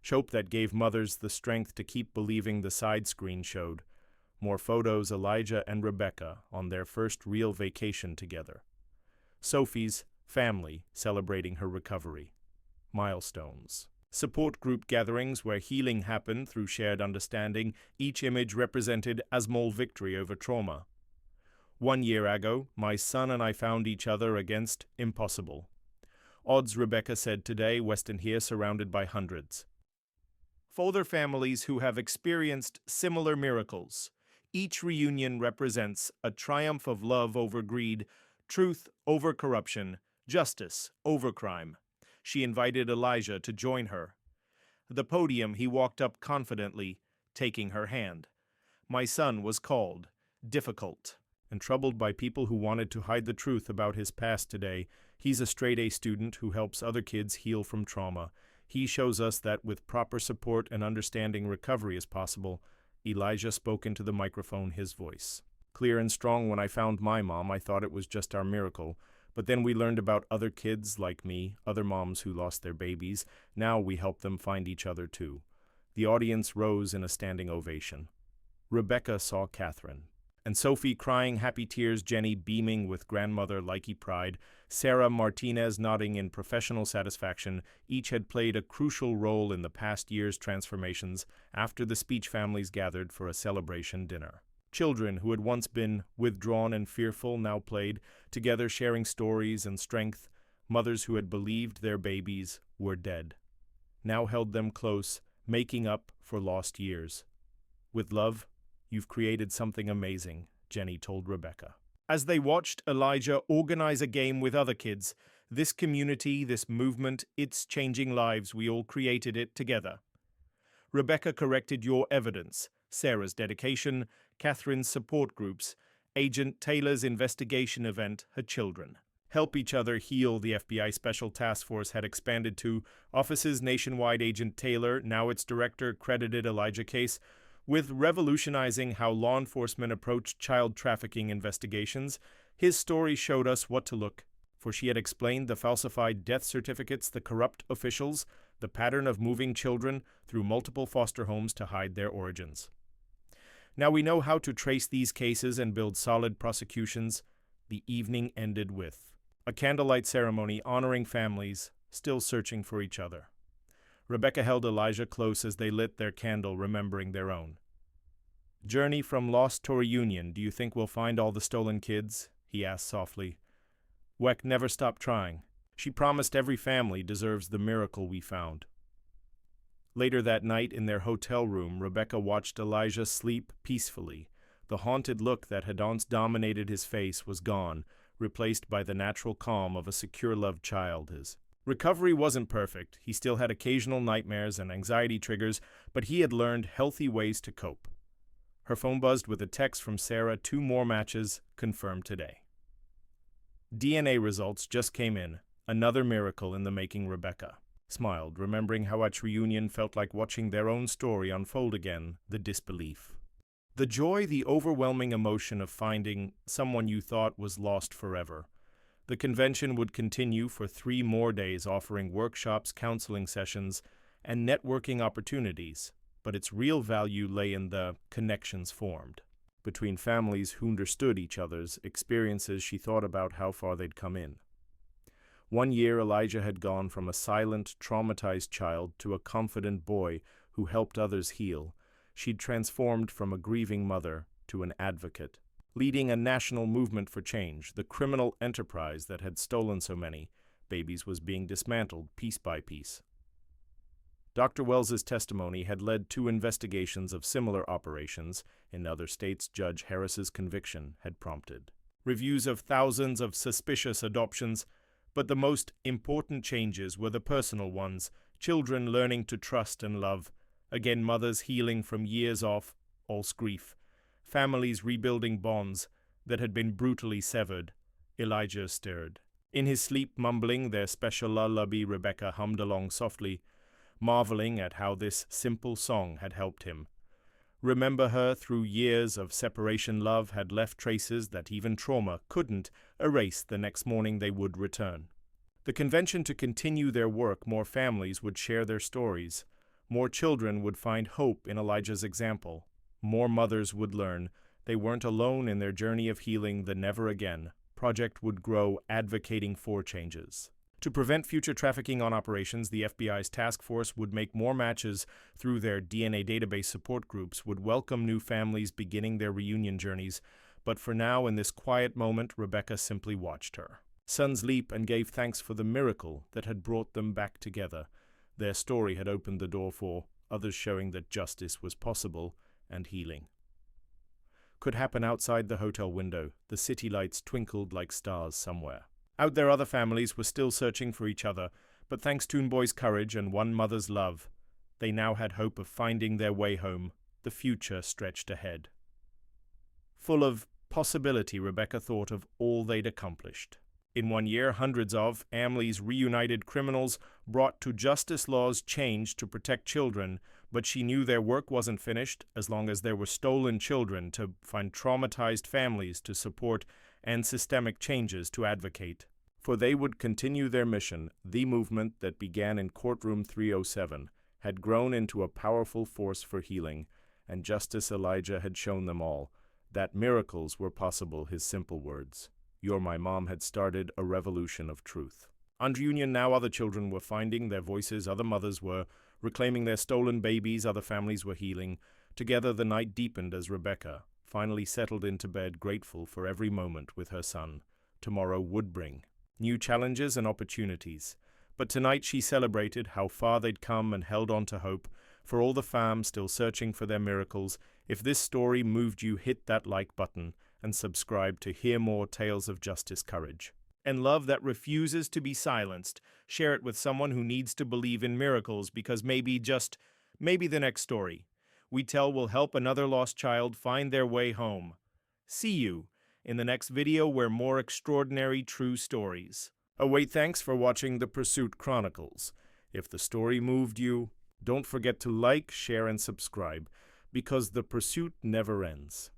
Hope that gave mothers the strength to keep believing the side screen showed. More photos Elijah and Rebecca on their first real vacation together. Sophie's family celebrating her recovery. Milestones. Support group gatherings where healing happened through shared understanding, each image represented a small victory over trauma. 1 year ago, my son and I found each other against impossible. Odds, Rebecca said today, Western here surrounded by hundreds. For other families who have experienced similar miracles, each reunion represents a triumph of love over greed, truth over corruption, justice over crime. She invited Elijah to join her. The podium he walked up confidently, taking her hand. My son was called difficult and troubled by people who wanted to hide the truth about his past today. He's a straight-A student who helps other kids heal from trauma. He shows us that with proper support and understanding, recovery is possible. Elijah spoke into the microphone, his voice clear and strong. When I found my mom, I thought it was just our miracle. But then we learned about other kids like me, other moms who lost their babies. Now we help them find each other too. The audience rose in a standing ovation. Rebecca saw Catherine, and Sophie crying happy tears, Jenny beaming with grandmother-likey pride, Sarah Martinez nodding in professional satisfaction. Each had played a crucial role in the past year's transformations after the speech families gathered for a celebration dinner. Children who had once been withdrawn and fearful now played together, sharing stories and strength. Mothers who had believed their babies were dead now held them close, making up for lost years. With love, you've created something amazing, Jenny told Rebecca. As they watched Elijah organize a game with other kids, this community, this movement, it's changing lives. We all created it together. Rebecca corrected your evidence, Sarah's dedication, Catherine's support groups, Agent Taylor's investigation event, her children. Help each other heal, the FBI Special Task Force had expanded to offices nationwide. Agent Taylor, now its director, credited Elijah case with revolutionizing how law enforcement approached child trafficking investigations. His story showed us what to look for. She had explained the falsified death certificates, the corrupt officials, the pattern of moving children through multiple foster homes to hide their origins. Now we know how to trace these cases and build solid prosecutions. The evening ended with a candlelight ceremony honoring families still searching for each other. Rebecca held Elijah close as they lit their candle, remembering their own. Journey from lost to reunion. Do you think we'll find all the stolen kids? He asked softly. Weck never stopped trying. She promised every family deserves the miracle we found. Later that night in their hotel room, Rebecca watched Elijah sleep peacefully. The haunted look that had once dominated his face was gone, replaced by the natural calm of a secure loved child. His recovery wasn't perfect. He still had occasional nightmares and anxiety triggers, but he had learned healthy ways to cope. Her phone buzzed with a text from Sarah. 2 more matches confirmed today. DNA results just came in. Another miracle in the making. Rebecca smiled, remembering how each reunion felt like watching their own story unfold again, the disbelief. The joy, the overwhelming emotion of finding someone you thought was lost forever. The convention would continue for 3 more days, offering workshops, counseling sessions, and networking opportunities, but its real value lay in the connections formed between families who understood each other's experiences. She thought about how far they'd come in. 1 year, Elijah had gone from a silent, traumatized child to a confident boy who helped others heal. She'd transformed from a grieving mother to an advocate, leading a national movement for change. The criminal enterprise that had stolen so many babies was being dismantled piece by piece. Dr. Wells's testimony had led 2 investigations of similar operations in other states. Judge Harris's conviction had prompted reviews of thousands of suspicious adoptions, but the most important changes were the personal ones, children learning to trust and love, again mothers healing from years of false grief, families rebuilding bonds that had been brutally severed. Elijah stirred. In his sleep, mumbling their special lullaby, Rebecca hummed along softly, marveling at how this simple song had helped him. Remember her through years of separation. Love had left traces that even trauma couldn't erase. The next morning they would return. The convention to continue their work, more families would share their stories. More children would find hope in Elijah's example. More mothers would learn they weren't alone in their journey of healing. The Never Again project would grow, advocating for changes. To prevent future trafficking on operations, the FBI's task force would make more matches through their DNA database. Support groups would welcome new families beginning their reunion journeys. But for now, in this quiet moment, Rebecca simply watched her sons leap and gave thanks for the miracle that had brought them back together. Their story had opened the door for others, showing that justice was possible and healing could happen. Outside the hotel window, the city lights twinkled like stars somewhere. Out there, other families were still searching for each other, but thanks to Toon Boy's courage and one mother's love, they now had hope of finding their way home. The future stretched ahead. Full of possibility, Rebecca thought of all they'd accomplished. In 1 year, hundreds of families reunited, criminals brought to justice, laws changed to protect children, but she knew their work wasn't finished as long as there were stolen children to find, traumatized families to support, and systemic changes to advocate. For they would continue their mission. The movement that began in Courtroom 307 had grown into a powerful force for healing, and Justice Elijah had shown them all that miracles were possible. His simple words, "You're my mom," had started a revolution of truth. On reunion now, other children were finding their voices, other mothers were reclaiming their stolen babies, other families were healing. Together the night deepened as Rebecca finally settled into bed, grateful for every moment with her son. Tomorrow would bring new challenges and opportunities, but tonight she celebrated how far they'd come and held on to hope. For all the fam still searching for their miracles, if this story moved you, hit that like button and subscribe to hear more tales of justice, courage, and love that refuses to be silenced. Share it with someone who needs to believe in miracles, because maybe, just maybe, the next story we tell will help another lost child find their way home. See you in the next video, where more extraordinary true stories await. Thanks for watching the Pursuit Chronicles. If the story moved you, don't forget to like, share, and subscribe, because the pursuit never ends.